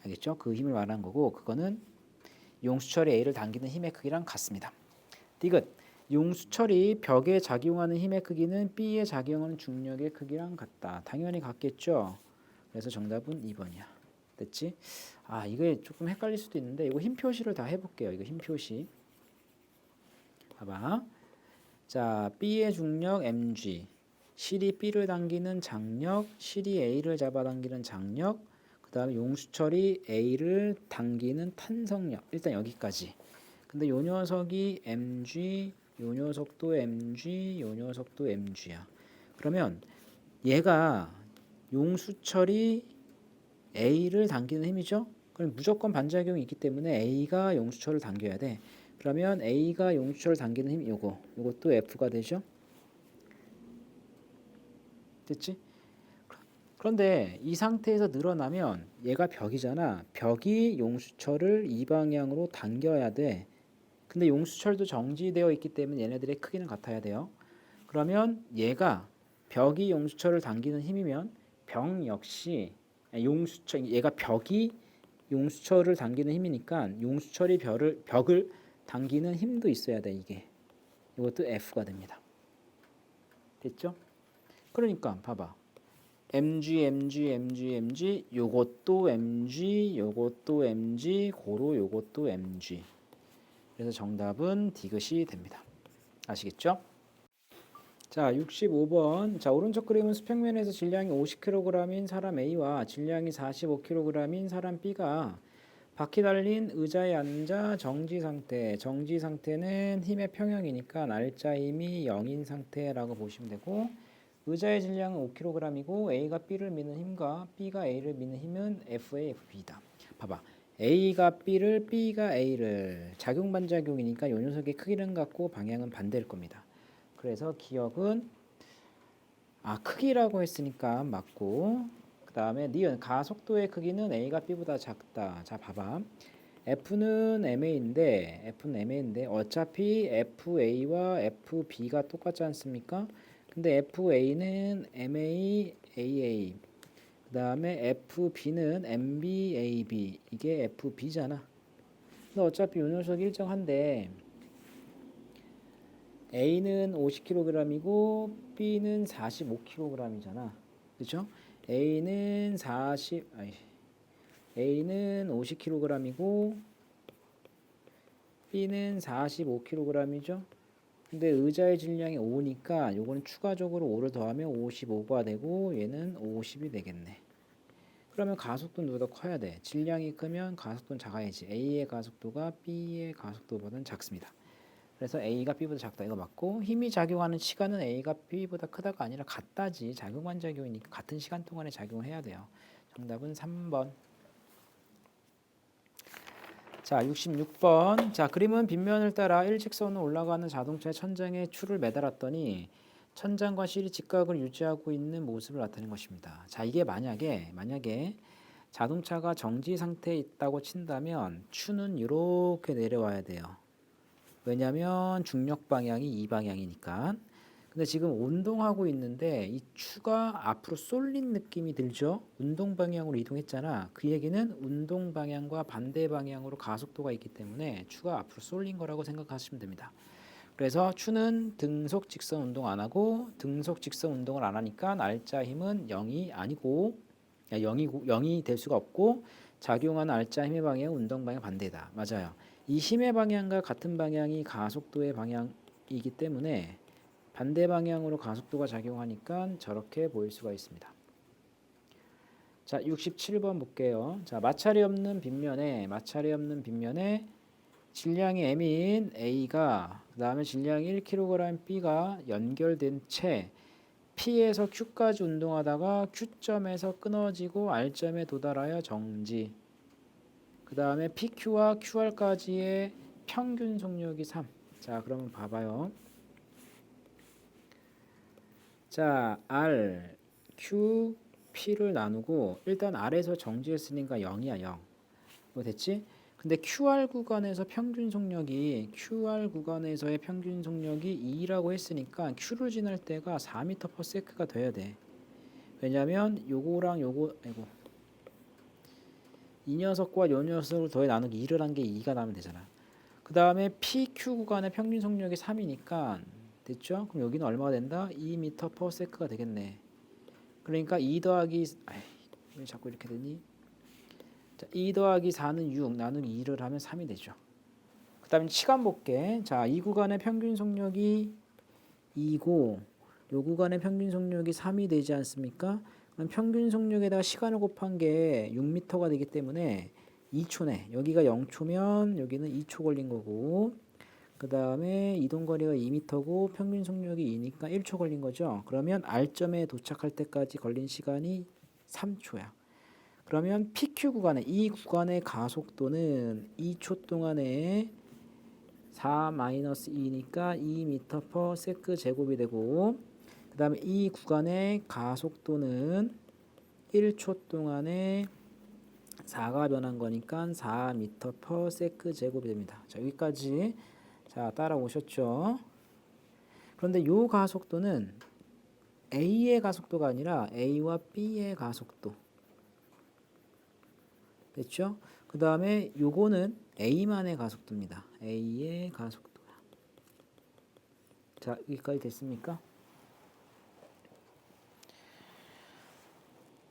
A: 알겠죠? 그 힘을 말하는 거고, 그거는 용수철이 A를 당기는 힘의 크기랑 같습니다. 디귿. 용수철이 벽에 작용하는 힘의 크기는 B에 작용하는 중력의 크기랑 같다. 당연히 같겠죠. 그래서 정답은 2번이야. 됐지? 이게 조금 헷갈릴 수도 있는데 이거 힘 표시를 다 해볼게요. 이거 힘 표시. 봐봐. 자, B의 중력 mg, 실이 B를 당기는 장력, 실이 A를 잡아당기는 장력, 그 다음에 용수철이 A를 당기는 탄성력. 일단 여기까지. 근데 요 녀석이 mg, 요 녀석도 mg, 요 녀석도 mg야. 그러면 얘가 용수철이 A를 당기는 힘이죠. 그럼 무조건 반작용이 있기 때문에 A가 용수철을 당겨야 돼. 그러면 A가 용수철을 당기는 힘 요것도 F가 되죠. 됐지? 그런데 이 상태에서 늘어나면 얘가 벽이잖아. 벽이 용수철을 이 방향으로 당겨야 돼. 근데 용수철도 정지되어 있기 때문에 얘네들의 크기는 같아야 돼요. 그러면 벽이 용수철을 당기는 힘이면 얘가 벽이 용수철을 당기는 힘이니까 용수철이 벽을 당기는 힘도 있어야 돼. 이것도 F가 됩니다. 됐죠? 그러니까 봐봐. mg 요것도 mg 고로 요것도 mg. 그래서 정답은 디귿이 됩니다. 아시겠죠? 자, 65번. 자, 오른쪽 그림은 수평면에서 질량이 50kg인 사람 A와 질량이 45kg인 사람 B가 바퀴 달린 의자에 앉아 정지 상태. 정지 상태는 힘의 평형이니까 날짜 힘이 0인 상태라고 보시면 되고, 의자의 질량은 5kg이고 A가 B를 미는 힘과 B가 A를 미는 힘은 FA, FB다. 봐봐. A가 B를, B가 A를 작용반작용이니까 요 녀석의 크기는 같고 방향은 반대일 겁니다. 그래서 기억은 크기라고 했으니까 맞고, 그 다음에 니은 가속도의 크기는 A가 B보다 작다. 자, 봐봐. F는 MA인데 어차피 FA와 FB가 똑같지 않습니까? 근데 FA는 MA, AA, 그 다음에 FB는 MB, AB, 이게 FB잖아. 근데 어차피 요 녀석 일정한데 A는 50kg이고 B는 45kg이잖아. 그렇죠? A는 50kg이고 B는 45kg이죠. 근데 의자의 질량이 5니까 요거는 추가적으로 5를 더하면 55가 되고 얘는 50이 되겠네. 그러면 가속도는 누가 더 커야 돼? 질량이 크면 가속도는 작아야지. A의 가속도가 B의 가속도보다는 작습니다. 그래서 A가 B보다 작다 이거 맞고, 힘이 작용하는 시간은 A가 B보다 크다가 아니라 같다지. 작용한 작용이니까 같은 시간 동안에 작용을 해야 돼요. 정답은 3번. 자, 66번. 자, 그림은 빗면을 따라 일직선으로 올라가는 자동차의 천장에 추를 매달았더니 천장과 실이 직각을 유지하고 있는 모습을 나타낸 것입니다. 자, 이게 만약에 자동차가 정지 상태에 있다고 친다면 추는 이렇게 내려와야 돼요. 왜냐하면 중력 방향이 이 방향이니까. 근데 지금 운동하고 있는데 이 추가 앞으로 쏠린 느낌이 들죠. 운동 방향으로 이동했잖아. 그 얘기는 운동 방향과 반대 방향으로 가속도가 있기 때문에 추가 앞으로 쏠린 거라고 생각하시면 됩니다. 그래서 추는 등속 직선 운동 안 하고 등속 직선 운동을 안 하니까 알짜 힘은 0이 아니고 0이 될 수가 없고, 작용하는 알짜 힘의 방향은 운동 방향 반대다. 맞아요. 이 힘의 방향과 같은 방향이 가속도의 방향이기 때문에 반대 방향으로 가속도가 작용하니까 저렇게 보일 수가 있습니다. 자, 67번 볼게요. 자, 마찰이 없는 빗면에 질량이 m인 A가 그다음에 질량이 1kg B가 연결된 채 P에서 Q까지 운동하다가 Q점에서 끊어지고 R점에 도달하여 정지. 그 다음에 PQ와 QR까지의 평균 속력이 3. 자, 그러면 봐봐요. 자, R, Q, P를 나누고 일단 R에서 정지했으니까 0이야, 0. 이거 됐지? 근데 QR 구간에서의 평균 속력이 2라고 했으니까 Q를 지날 때가 4m/s가 돼야 돼. 왜냐면 요거랑 요거, 이 녀석과 요 녀석을 더해 나누기 2를 한 게 2가 나면 되잖아. 그 다음에 PQ 구간의 평균 속력이 3이니까 됐죠? 그럼 여기는 얼마가 된다? 2m/s가 되겠네. 그러니까 2 더하기 왜 자꾸 이렇게 되니? 자, 2 더하기 4는 6 나누기 2를 하면 3이 되죠. 그 다음에 시간 볼게. 자, 이 구간의 평균 속력이 2고 요 구간의 평균 속력이 3이 되지 않습니까? 그럼 평균 속력에다가 시간을 곱한 게 6m가 되기 때문에 2초네. 여기가 0초면 여기는 2초 걸린 거고, 그 다음에 이동거리가 2m고 평균 속력이 2니까 1초 걸린 거죠. 그러면 R점에 도착할 때까지 걸린 시간이 3초야. 그러면 PQ 구간에 이 구간의 가속도는 2초 동안에 4-2니까 2m/s 제곱이 되고, 그 다음에 이 구간의 가속도는 1초 동안에 4가 변한 거니까 4m/s 제곱이 됩니다. 자, 여기까지 자 따라오셨죠? 그런데 요 가속도는 A의 가속도가 아니라 A와 B의 가속도 됐죠? 그 다음에 요거는 A만의 가속도입니다. A의 가속도. 자, 여기까지 됐습니까?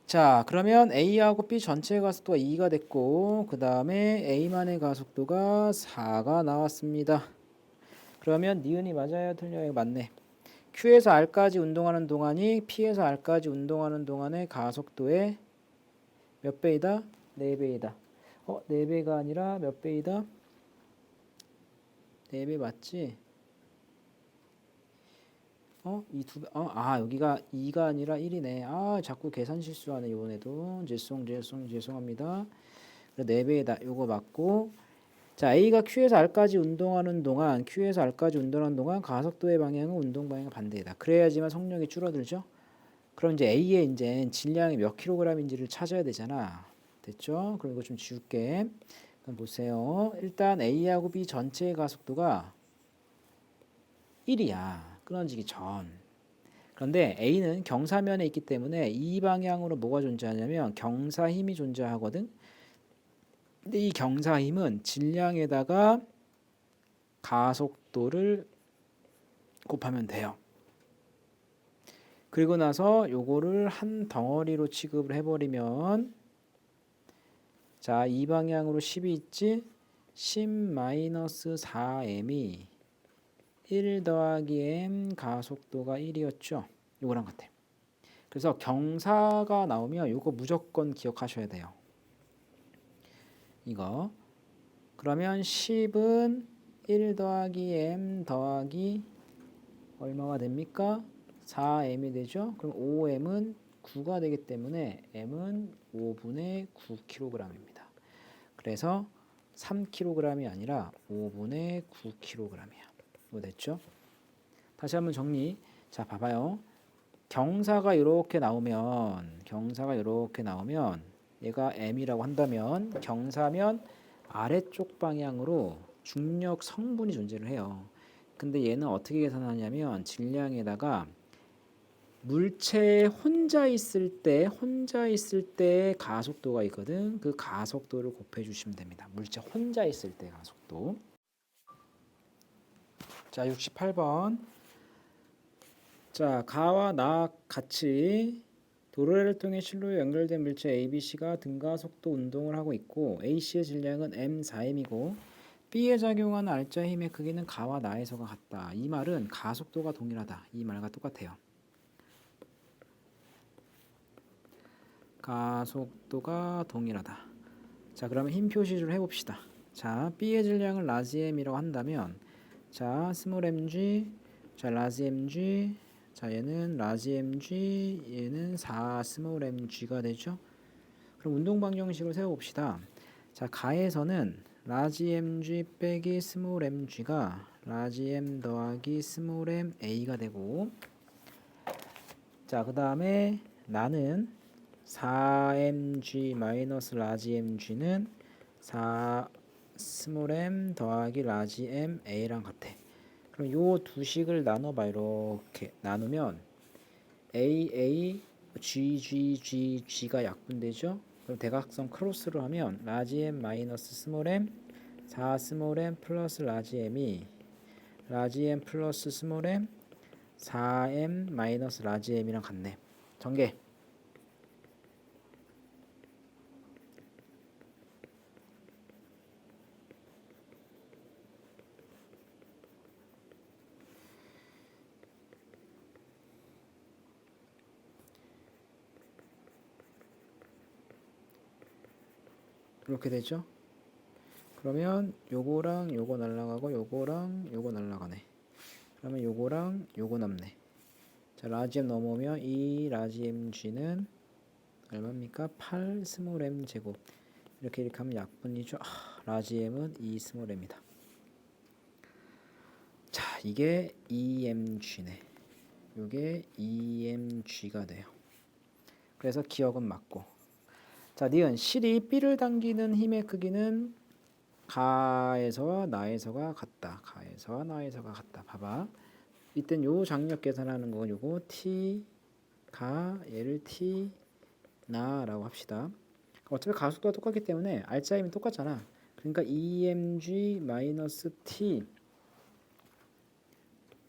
A: 자, 그러면 A하고 B 전체 가속도가 2가 됐고, 그 다음에 A만의 가속도가 4가 나왔습니다. 그러면 니은이 맞아요? 틀려요? 맞네. Q에서 R까지 운동하는 동안이 P에서 R까지 운동하는 동안의 가속도의 몇 배이다? 4배이다. 4배가 아니라 몇 배이다? 4배 맞지? 여기가 2가 아니라 1이네. 자꾸 계산 실수하네, 이번에도. 죄송합니다. 4배에다 요거 맞고. 자, A가 Q에서 R까지 운동하는 동안, 가속도의 방향은 운동 방향과 반대이다. 그래야지만 속력이 줄어들죠? 그럼 이제 A의 이제 질량이 몇 킬로그램인지를 찾아야 되잖아. 됐죠? 그럼 이거 좀 지울게. 그럼 보세요. 일단 A하고 B 전체의 가속도가 1이야. 끊어지기 전. 그런데 A는 경사면에 있기 때문에 이 방향으로 뭐가 존재하냐면 경사힘이 존재하거든. 근데 이 경사힘은 질량에다가 가속도를 곱하면 돼요. 그리고 나서 요거를 한 덩어리로 취급을 해버리면 자, 이 방향으로 10이 있지? 10-4m이 1 더하기 m 가속도가 1이었죠. 요거랑 같아. 그래서 경사가 나오면 요거 무조건 기억하셔야 돼요. 이거. 그러면 10은 1 더하기 m 더하기 얼마가 됩니까? 4m이 되죠. 그럼 5m은 9가 되기 때문에 m은 5분의 9kg입니다. 그래서 3kg이 아니라 5분의 9kg이야. 이거 됐죠? 다시 한번 정리. 자, 봐봐요. 경사가 이렇게 나오면 얘가 m이라고 한다면 경사면 아래쪽 방향으로 중력 성분이 존재를 해요. 근데 얘는 어떻게 계산하냐면 질량에다가 물체에 혼자 있을 때 가속도가 있거든. 그 가속도를 곱해 주시면 됩니다. 물체 혼자 있을 때 가속도. 자, 68번. 자, 가와 나 같이 도로를 통해 실로에 연결된 물체 ABC가 등가속도 운동을 하고 있고 AC의 질량은 m4m이고 B에 작용하는 알자 힘의 크기는 가와 나에서가 같다. 이 말은 가속도가 동일하다. 이 말과 똑같아요. 가속도가 동일하다. 자, 그러면 힘 표시를 해봅시다. 자, B의 질량을 라지 m이라고 한다면 자, 스몰 mg, 자, 라지 mg, 자, 얘는 라지 mg, 얘는 4 스몰 mg가 되죠. 그럼 운동 방정식을 세워봅시다. 자, 가에서는 라지 mg 빼기 스몰 mg가 라지 m 더하기 스몰 m a가 되고 자, 그 다음에 나는 4mg 마이너스 라지 mg는 4 스몰 m 더하기 라지 m a랑 같아. 그럼 요 두 식을 나눠봐. 이렇게 나누면 a g g g g가 약분되죠. 그럼 대각선 크로스로 하면 라지 m 마이너스 스몰 m 4 스몰 m 플러스 라지 m이 라지 m 플러스 스몰 m 4m 마이너스 라지 m이랑 같네. 전개. 이렇게 되죠. 그러면 요거랑 요거 날라가고 요거랑 요거 날라가네. 그러면 요거랑 요거 남네. 자, 라지 m 넘어오면 이 라지 mg는 얼마입니까? 8 스몰 m 제곱. 이렇게 하면 약분이죠. 라지 m은 2 스몰 m이다. 자, 이게 EMG네. 요게 EMG가 돼요. 그래서 기억은 맞고. 자, 니은 실이 B를 당기는 힘의 크기는 가에서와 나에서가 같다. 가에서와 나에서가 같다. 봐봐. 이땐 요 장력 계산하는 거 요거 T 가 얘를 T 나라고 합시다. 어차피 가속도가 똑같기 때문에 알짜임이 똑같잖아. 그러니까 EMG 마이너스 T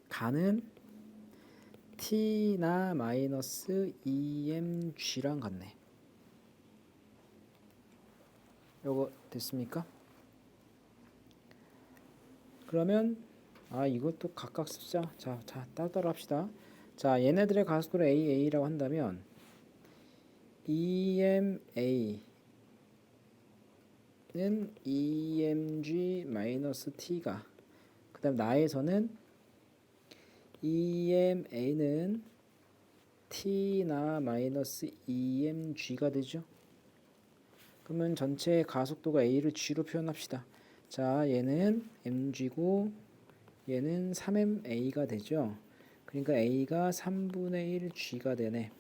A: 가는 T나 마이너스 EMG랑 같네. 요거 됐습니까? 그러면 이것도 각각 쓰자. 자, 따로 합시다. 자, 얘네들의 가속도를 AA라고 한다면 EMA는 EMG 마이너스 T가 그 다음 나에서는 EMA는 T나 마이너스 EMG가 되죠. 그러면 전체 가속도가 A를 G로 표현합시다. 자, 얘는 mg고 얘는 3ma가 되죠. 그러니까 a가 3분의 1 g가 되네.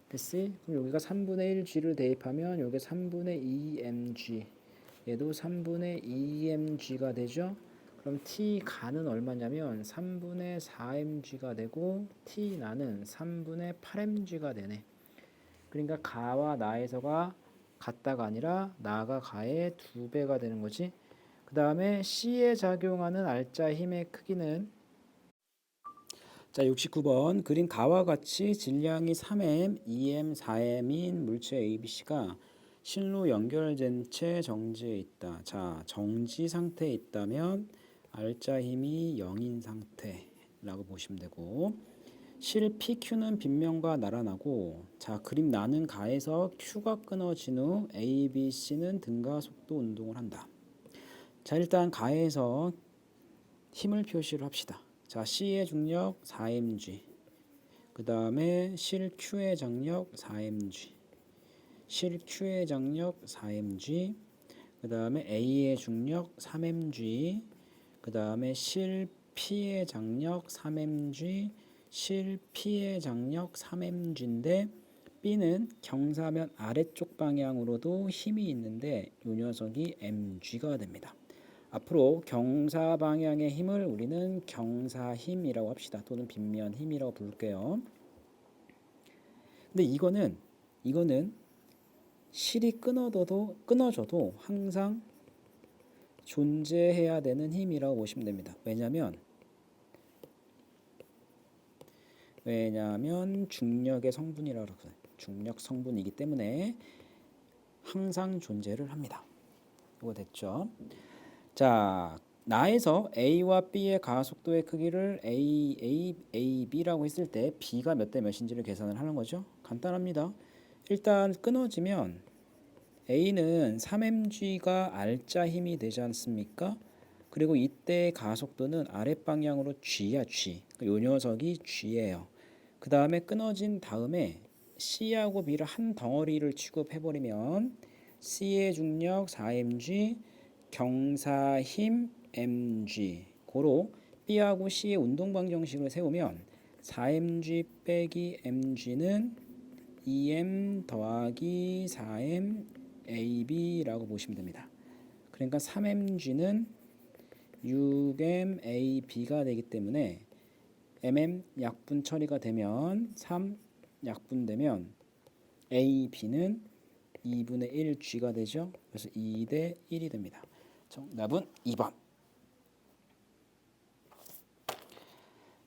A: 됐지? 그럼 여기가 3분의 1 g를 대입하면 여기 3분의 2 mg 얘도 3분의 2 mg가 되죠. 그럼 t 가는 얼마냐면 3분의 4 mg가 되고 t 나는 3분의 8 mg가 되네. 그러니까 가와 나에서가 같다가 아니라 나가 가의 2배가 되는 거지. 그 다음에 C에 작용하는 알짜 힘의 크기는 자, 69번 그림 가와 같이 질량이 3m, 2m, 4m인 물체 ABC가 실로 연결된 채 정지에 있다. 자, 정지 상태에 있다면 R자 힘이 0인 상태라고 보시면 되고, 실 PQ는 빗면과 나란하고, 자, 그림 나는 가에서 Q가 끊어진 후 A, B, C는 등가 속도 운동을 한다. 자, 일단 가에서 힘을 표시를 합시다. 자, C의 중력 4mg, 그 다음에 실 Q의 장력 4mg, 실 Q의 장력 4mg, 그 다음에 A의 중력 3mg, 그 다음에 실 P의 장력 3mg, 실 P의 장력 3mg인데 B는 경사면 아래쪽 방향으로도 힘이 있는데 이 녀석이 mg가 됩니다. 앞으로 경사 방향의 힘을 우리는 경사힘이라고 합시다. 또는 빗면 힘이라고 부를게요. 근데 이거는 실이 끊어져도 항상 존재해야 되는 힘이라고 보시면 됩니다. 왜냐하면 중력의 성분이라고 해요. 중력 성분이기 때문에 항상 존재를 합니다. 이거 됐죠? 자, 나에서 A와 B의 가속도의 크기를 B라고 했을 때 B가 몇 대 몇인지를 계산을 하는 거죠. 간단합니다. 일단 끊어지면 A는 3mg가 R자 힘이 되지 않습니까? 그리고 이때 가속도는 아랫방향으로 G야, G. 요 녀석이 G예요. 그 다음에 끊어진 다음에 C하고 B를 한 덩어리를 취급해버리면 C의 중력 4mg, 경사 힘 mg 고로 B하고 C의 운동 방정식을 세우면 4mg 빼기 mg는 2m 더하기 4m ab라고 보시면 됩니다. 그러니까 3mg는 6m ab가 되기 때문에 mm 약분 처리가 되면 3 약분되면 ab는 2분의 1g가 되죠. 그래서 2대 1이 됩니다. 정답은 2번.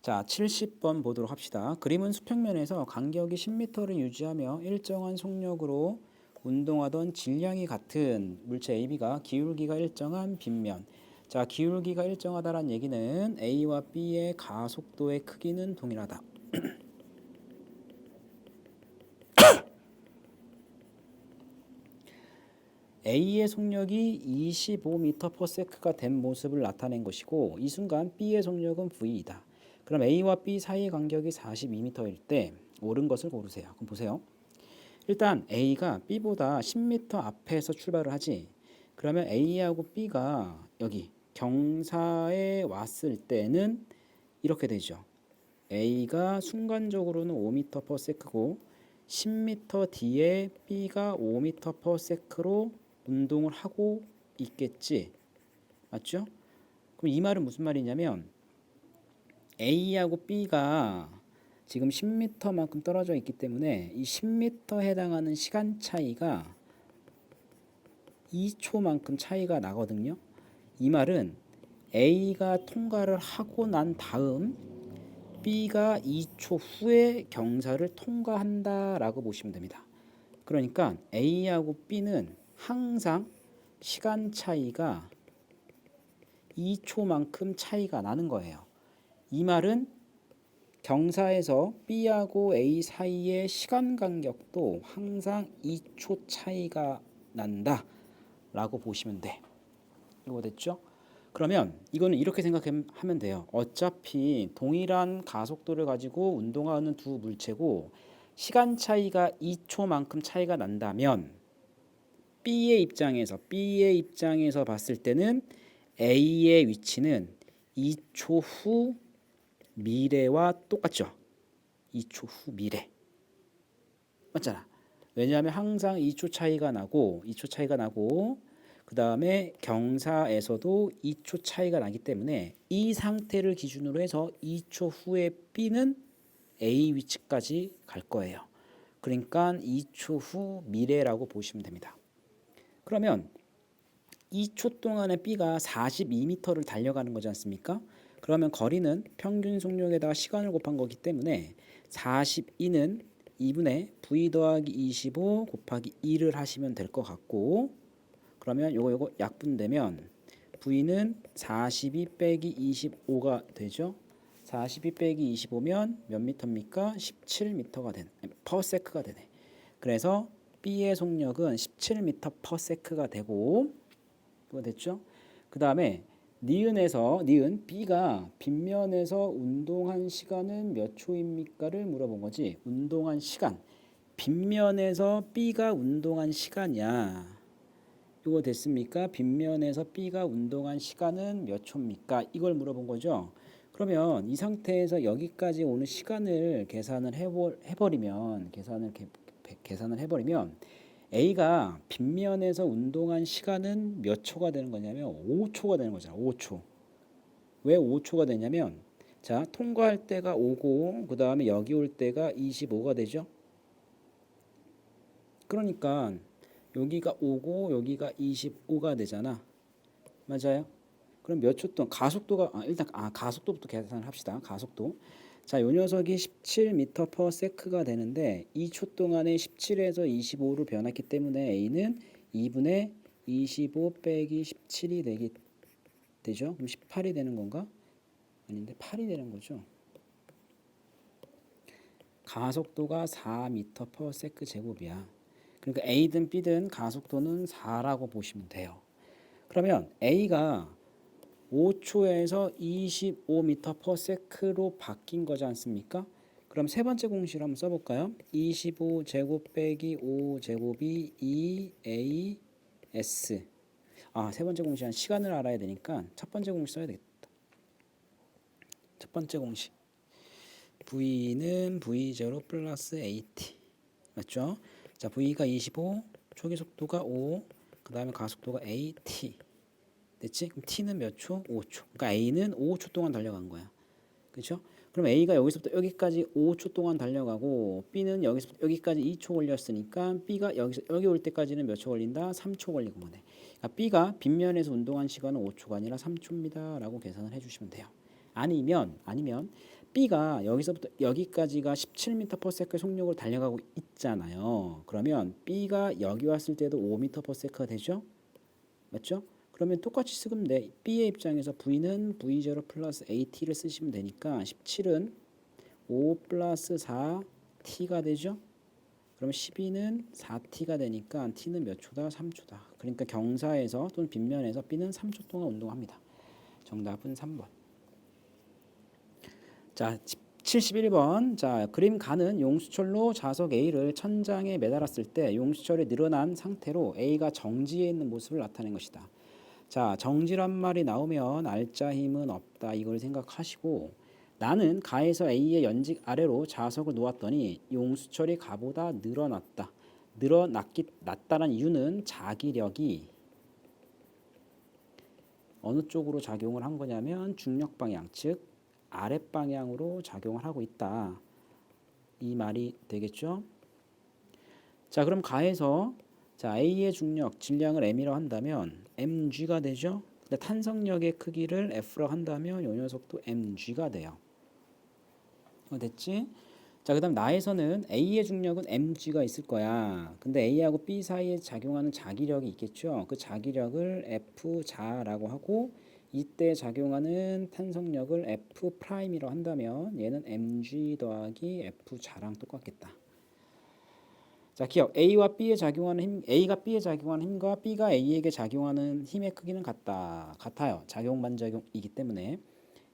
A: 자, 70번 보도록 합시다. 그림은 수평면에서 간격이 10m를 유지하며 일정한 속력으로 운동하던 질량이 같은 물체 AB가 기울기가 일정한 빗면. 자, 기울기가 일정하다는 얘기는 A와 B의 가속도의 크기는 동일하다. A의 속력이 25m/s가 된 모습을 나타낸 것이고 이 순간 B의 속력은 V이다. 그럼 A와 B 사이의 간격이 42m일 때 옳은 것을 고르세요. 그럼 보세요. 일단 A가 B보다 10m 앞에서 출발을 하지. 그러면 A하고 B가 여기 경사에 왔을 때는 이렇게 되죠. A가 순간적으로는 5m/s고 10m 뒤에 B가 5m/s로 운동을 하고 있겠지. 맞죠? 그럼 이 말은 무슨 말이냐면 A하고 B가 지금 10m만큼 떨어져 있기 때문에 이 10m에 해당하는 시간 차이가 2초만큼 차이가 나거든요. 이 말은 A가 통과를 하고 난 다음 B가 2초 후에 경사를 통과한다라고 보시면 됩니다. 그러니까 A하고 B는 항상 시간 차이가 2초만큼 차이가 나는 거예요. 이 말은 경사에서 B하고 A 사이의 시간 간격도 항상 2초 차이가 난다 라고 보시면 돼. 이거 됐죠? 그러면 이거는 이렇게 생각하면 돼요. 어차피 동일한 가속도를 가지고 운동하는 두 물체고 시간 차이가 2초만큼 차이가 난다면 B의 입장에서 봤을 때는 A의 위치는 2초 후 미래와 똑같죠. 2초 후 미래. 맞잖아. 왜냐하면 항상 2초 차이가 나고 그 다음에 경사에서도 2초 차이가 나기 때문에 이 상태를 기준으로 해서 2초 후에 B는 A 위치까지 갈 거예요. 그러니까 2초 후 미래라고 보시면 됩니다. 그러면 2초 동안에 B가 42m를 달려가는 거지 않습니까? 그럼 그러면 거리는 평균 속력에다가 시간을 곱한 거기 때문에 42는 2분의 v 더하기 25 곱하기 2를 하시면 될 것 같고, 그러면 요거 약분되면 v는 42 빼기 25가 되죠. 42 빼기 25면 몇 미터입니까? 17m가 되네. 퍼세크가 되네. 그래서 B의 속력은 17m per sec가 되고, 이거 됐죠? 그 다음에 니은 B가 빗면에서 운동한 시간은 몇 초입니까를 물어본 거지. 운동한 시간. 빗면에서 B가 운동한 시간이야. 이거 됐습니까? 빗면에서 B가 운동한 시간은 몇 초입니까? 이걸 물어본 거죠. 그러면 이 상태에서 여기까지 오는 시간을 계산을 해버리면 A가 빗면에서 운동한 시간은 몇 초가 되는 거냐면 5초가 되는 거잖아. 5초. 왜 5초가 되냐면, 자, 통과할 때가 5고 그 다음에 여기 올 때가 25가 되죠. 그러니까 여기가 5고 여기가 25가 되잖아. 맞아요? 그럼 몇 초 동안 가속도가 일단 가속도부터 계산을 합시다. 가속도. 자, 요 녀석이 17m per sec가 되는데 2초 동안에 17에서 25로 변했기 때문에 A는 2분의 25 빼기 17이 되죠. 그럼 18이 되는 건가? 아닌데 8이 되는 거죠. 가속도가 4m per sec 제곱이야. 그러니까 A든 B든 가속도는 4라고 보시면 돼요. 그러면 A가 5초에서 25m per sec로 바뀐 거지 않습니까? 그럼 세 번째 공식을 한번 써볼까요? 25제곱 빼기 5제곱이 2AS. 세 번째 공식은 시간을 알아야 되니까 첫 번째 공식 써야 되겠다. 첫 번째 공식. V는 V0 플러스 AT. 맞죠? 자, V가 25, 초기 속도가 5, 그 다음에 가속도가 AT. 됐지? 그럼 T는 몇 초? 5초. 그러니까 A는 5초 동안 달려간 거야. 그렇죠? 그럼 A가 여기서부터 여기까지 5초 동안 달려가고 B는 여기서부터 여기까지 2초 걸렸으니까 B가 여기서 여기 올 때까지는 몇 초 걸린다? 3초 걸리고 뭐네. 그러니까 B가 빗면에서 운동한 시간은 5초가 아니라 3초입니다. 라고 계산을 해주시면 돼요. 아니면 B가 여기서부터 여기까지가 17m per sec의 속력으로 달려가고 있잖아요. 그러면 B가 여기 왔을 때도 5m per sec가 되죠? 맞죠? 그러면 똑같이 쓰면 돼. B의 입장에서 V는 V0 플러스 AT를 쓰시면 되니까 17은 5 플러스 4T가 되죠? 그럼 12는 4T가 되니까 T는 몇 초다? 3초다. 그러니까 경사에서 또는 빗면에서 B는 3초 동안 운동합니다. 정답은 3번. 자, 71번. 자, 그림 가는 용수철로 자석 A를 천장에 매달았을 때 용수철이 늘어난 상태로 A가 정지해 있는 모습을 나타낸 것이다. 자, 정지란 말이 나오면 알짜 힘은 없다 이걸 생각하시고, 나는 가에서 A의 연직 아래로 자석을 놓았더니 용수철이 가보다 늘어났다. 낮다는 이유는 자기력이 어느 쪽으로 작용을 한 거냐면 중력 방향, 즉 아랫방향으로 작용을 하고 있다. 이 말이 되겠죠? 자, 그럼 가에서 A의 중력, 질량을 M이라고 한다면 mg가 되죠? 근데 탄성력의 크기를 F라고 한다면 이 녀석도 mg가 돼요. 됐지? 자, 그 다음 나에서는 A의 중력은 mg가 있을 거야. 근데 A하고 B 사이에 작용하는 자기력이 있겠죠? 그 자기력을 F자라고 하고, 이때 작용하는 탄성력을 F'이라고 한다면 얘는 mg 더하기 F자랑 똑같겠다. 자, 기억. A가 B에 작용하는 힘과 B가 A에게 작용하는 힘의 크기는 같아요. 작용 반작용이기 때문에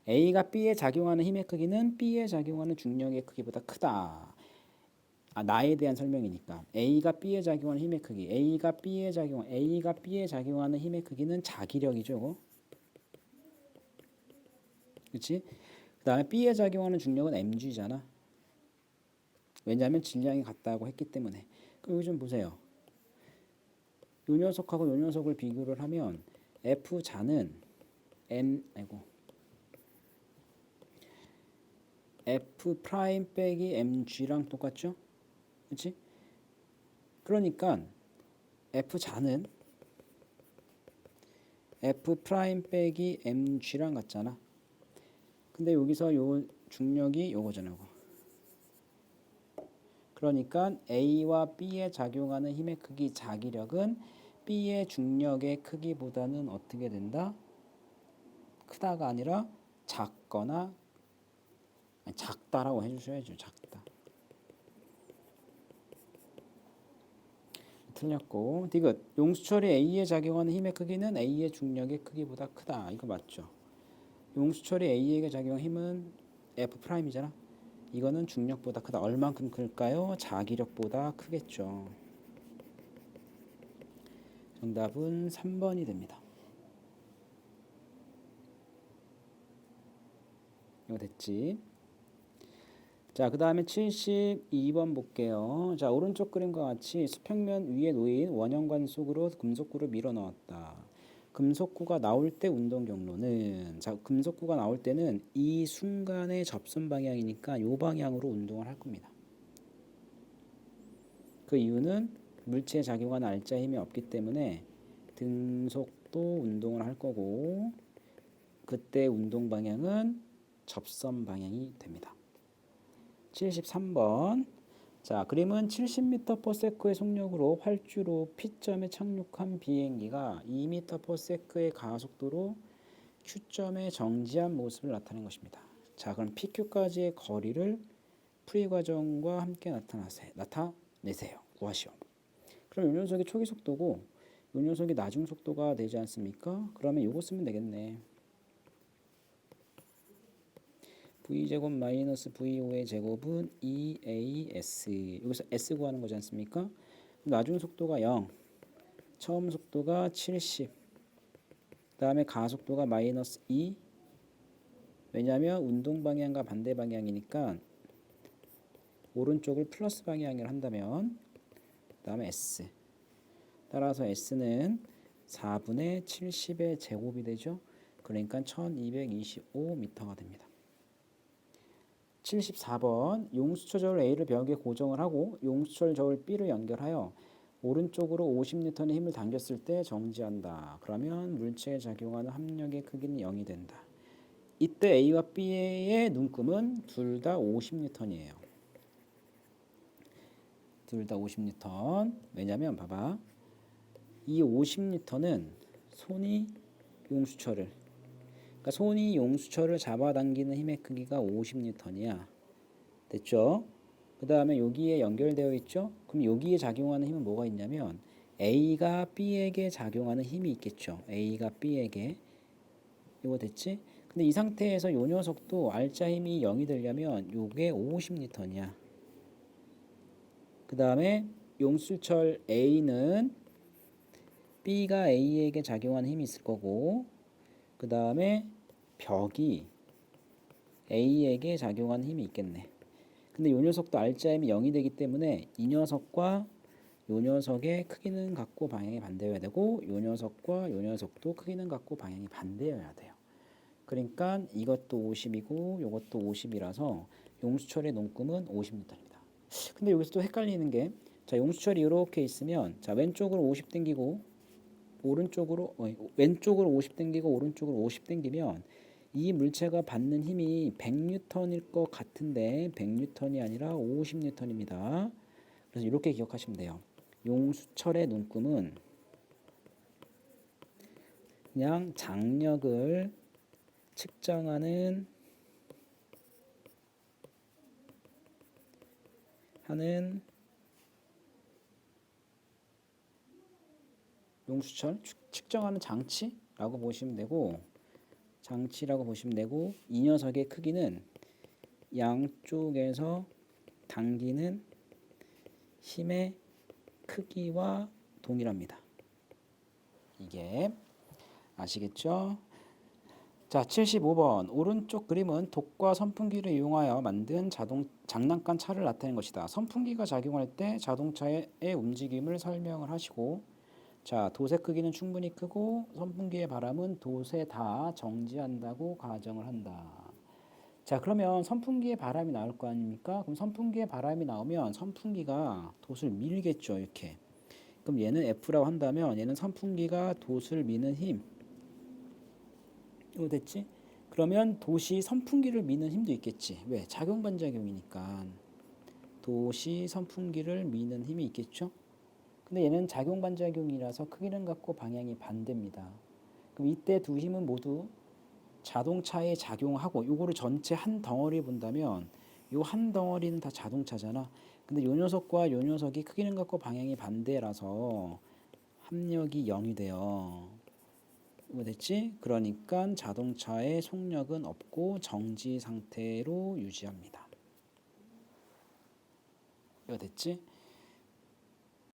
A: A가 B에 작용하는 힘의 크기는 B에 작용하는 중력의 크기보다 크다. 나에 대한 설명이니까 A가 B에 작용하는 힘의 크기, A가 B에 작용하는 힘의 크기는 자기력이죠. 그렇지? 그다음에 B에 작용하는 중력은 mg잖아. 왜냐하면 질량이 같다고 했기 때문에. 그럼 여기 좀 보세요. 요 녀석하고 요 녀석을 비교를 하면 F자는 F 프라임 빼기 mg랑 똑같죠? 그렇지? 그러니까 F자는 F 프라임 빼기 mg랑 같잖아. 근데 여기서 요 중력이 요거잖아. 요거. 그러니까 A와 B에 작용하는 힘의 크기 자기력은 B의 중력의 크기보다는 어떻게 된다? 크다가 아니라 작거나 아니, 작다라고 해주셔야죠. 작다. 틀렸고 디귿 용수철이 A에 작용하는 힘의 크기는 A의 중력의 크기보다 크다. 이거 맞죠? 용수철이 A에게 작용한 힘은 F'이잖아. 이거는 중력보다 크다. 얼만큼 클까요? 자기력보다 크겠죠. 정답은 3번이 됩니다. 이거 됐지? 자, 그 다음에 72번 볼게요. 자, 오른쪽 그림과 같이 수평면 위에 놓인 원형관 속으로 금속구를 밀어 넣었다. 금속구가 나올 때 운동 경로는 자, 금속구가 나올 때는 이 순간의 접선 방향이니까 이 방향으로 운동을 할 겁니다. 그 이유는 물체에 작용하는 알자 힘이 없기 때문에 등속도 운동을 할 거고 그때 운동 방향은 접선 방향이 됩니다. 73번. 자, 그림은 70m/s의 속력으로 활주로 P점에 착륙한 비행기가 2m/s의 가속도로 Q점에 정지한 모습을 나타낸 것입니다. 자, 그럼 PQ까지의 거리를 풀이 과정과 함께 나타내세요. 구하시오. 그럼 이 녀석이 초기 속도고 이 녀석이 나중 속도가 되지 않습니까? 그러면 이거 쓰면 되겠네. v제곱 마이너스 v5의 제곱은 2as. 여기서 s 구하는 거지 않습니까? 나중 속도가 0, 처음 속도가 70, 그 다음에 가속도가 마이너스 2. 왜냐하면 운동 방향과 반대 방향이니까 오른쪽을 플러스 방향을 한다면 그 다음에 s. 따라서 s는 4분의 70의 제곱이 되죠. 그러니까 1225m가 됩니다. 74번 용수철 저울 A를 벽에 고정을 하고 용수철 저울 B를 연결하여 오른쪽으로 50N의 힘을 당겼을 때 정지한다. 그러면 물체에 작용하는 합력의 크기는 0이 된다. 이때 A와 B의 눈금은 둘 다 50N이에요. 둘 다 50N. 왜냐면 봐봐. 이 50N는 손이 용수철을 그러니까 손이 용수철을 잡아당기는 힘의 크기가 50N이야. 됐죠? 그 다음에 여기에 연결되어 있죠? 그럼 여기에 작용하는 힘은 뭐가 있냐면 A가 B에게 작용하는 힘이 있겠죠. A가 B에게. 이거 됐지? 근데 이 상태에서 요 녀석도 알자 힘이 0이 되려면 요게 50N이야. 그 다음에 용수철 A는 B가 A에게 작용하는 힘이 있을 거고 그 다음에 벽이 A에게 작용하는 힘이 있겠네. 근데 이 녀석도 알자힘이 0이 되기 때문에 이 녀석과 이 녀석의 크기는 같고 방향이 반대여야 되고 이 녀석과 이 녀석도 크기는 같고 방향이 반대여야 돼요. 그러니까 이것도 50이고 이것도 50이라서 용수철의 눈금은 50N입니다. 근데 여기서 또 헷갈리는 게 자, 용수철이 이렇게 있으면 자, 왼쪽으로 50 당기고 왼쪽으로 50 당기고 오른쪽으로 50 당기면 이 물체가 받는 힘이 100N일 것 같은데 100N이 아니라 50N입니다. 그래서 이렇게 기억하시면 돼요. 용수철의 눈금은 그냥 장력을 측정하는 용수철 측정하는 장치라고 보시면 되고 이 녀석의 크기는 양쪽에서 당기는 힘의 크기와 동일합니다. 이게 아시겠죠? 자, 75번 오른쪽 그림은 독과 선풍기를 이용하여 만든 장난감 차를 나타낸 것이다. 선풍기가 작용할 때 자동차의 움직임을 설명을 하시고 자, 돛의 크기는 충분히 크고 선풍기의 바람은 돛에 다 정지한다고 가정을 한다. 자, 그러면 선풍기에 바람이 나올 거 아닙니까? 그럼 선풍기에 바람이 나오면 선풍기가 돛을 밀겠죠, 이렇게. 그럼 얘는 F라고 한다면 얘는 선풍기가 돛을 미는 힘. 이거 됐지? 그러면 도시 선풍기를 미는 힘도 있겠지. 왜? 작용 반작용이니까. 도시 선풍기를 미는 힘이 있겠죠. 근데 얘는 작용 반작용이라서 크기는 같고 방향이 반대입니다. 그럼 이때 두 힘은 모두 자동차에 작용하고 요거를 전체 한 덩어리 본다면 요 한 덩어리는 다 자동차잖아. 근데 요 녀석과 요 녀석이 크기는 같고 방향이 반대라서 합력이 0이 돼요. 이거 됐지? 그러니까 자동차의 속력은 없고 정지 상태로 유지합니다. 이거 됐지?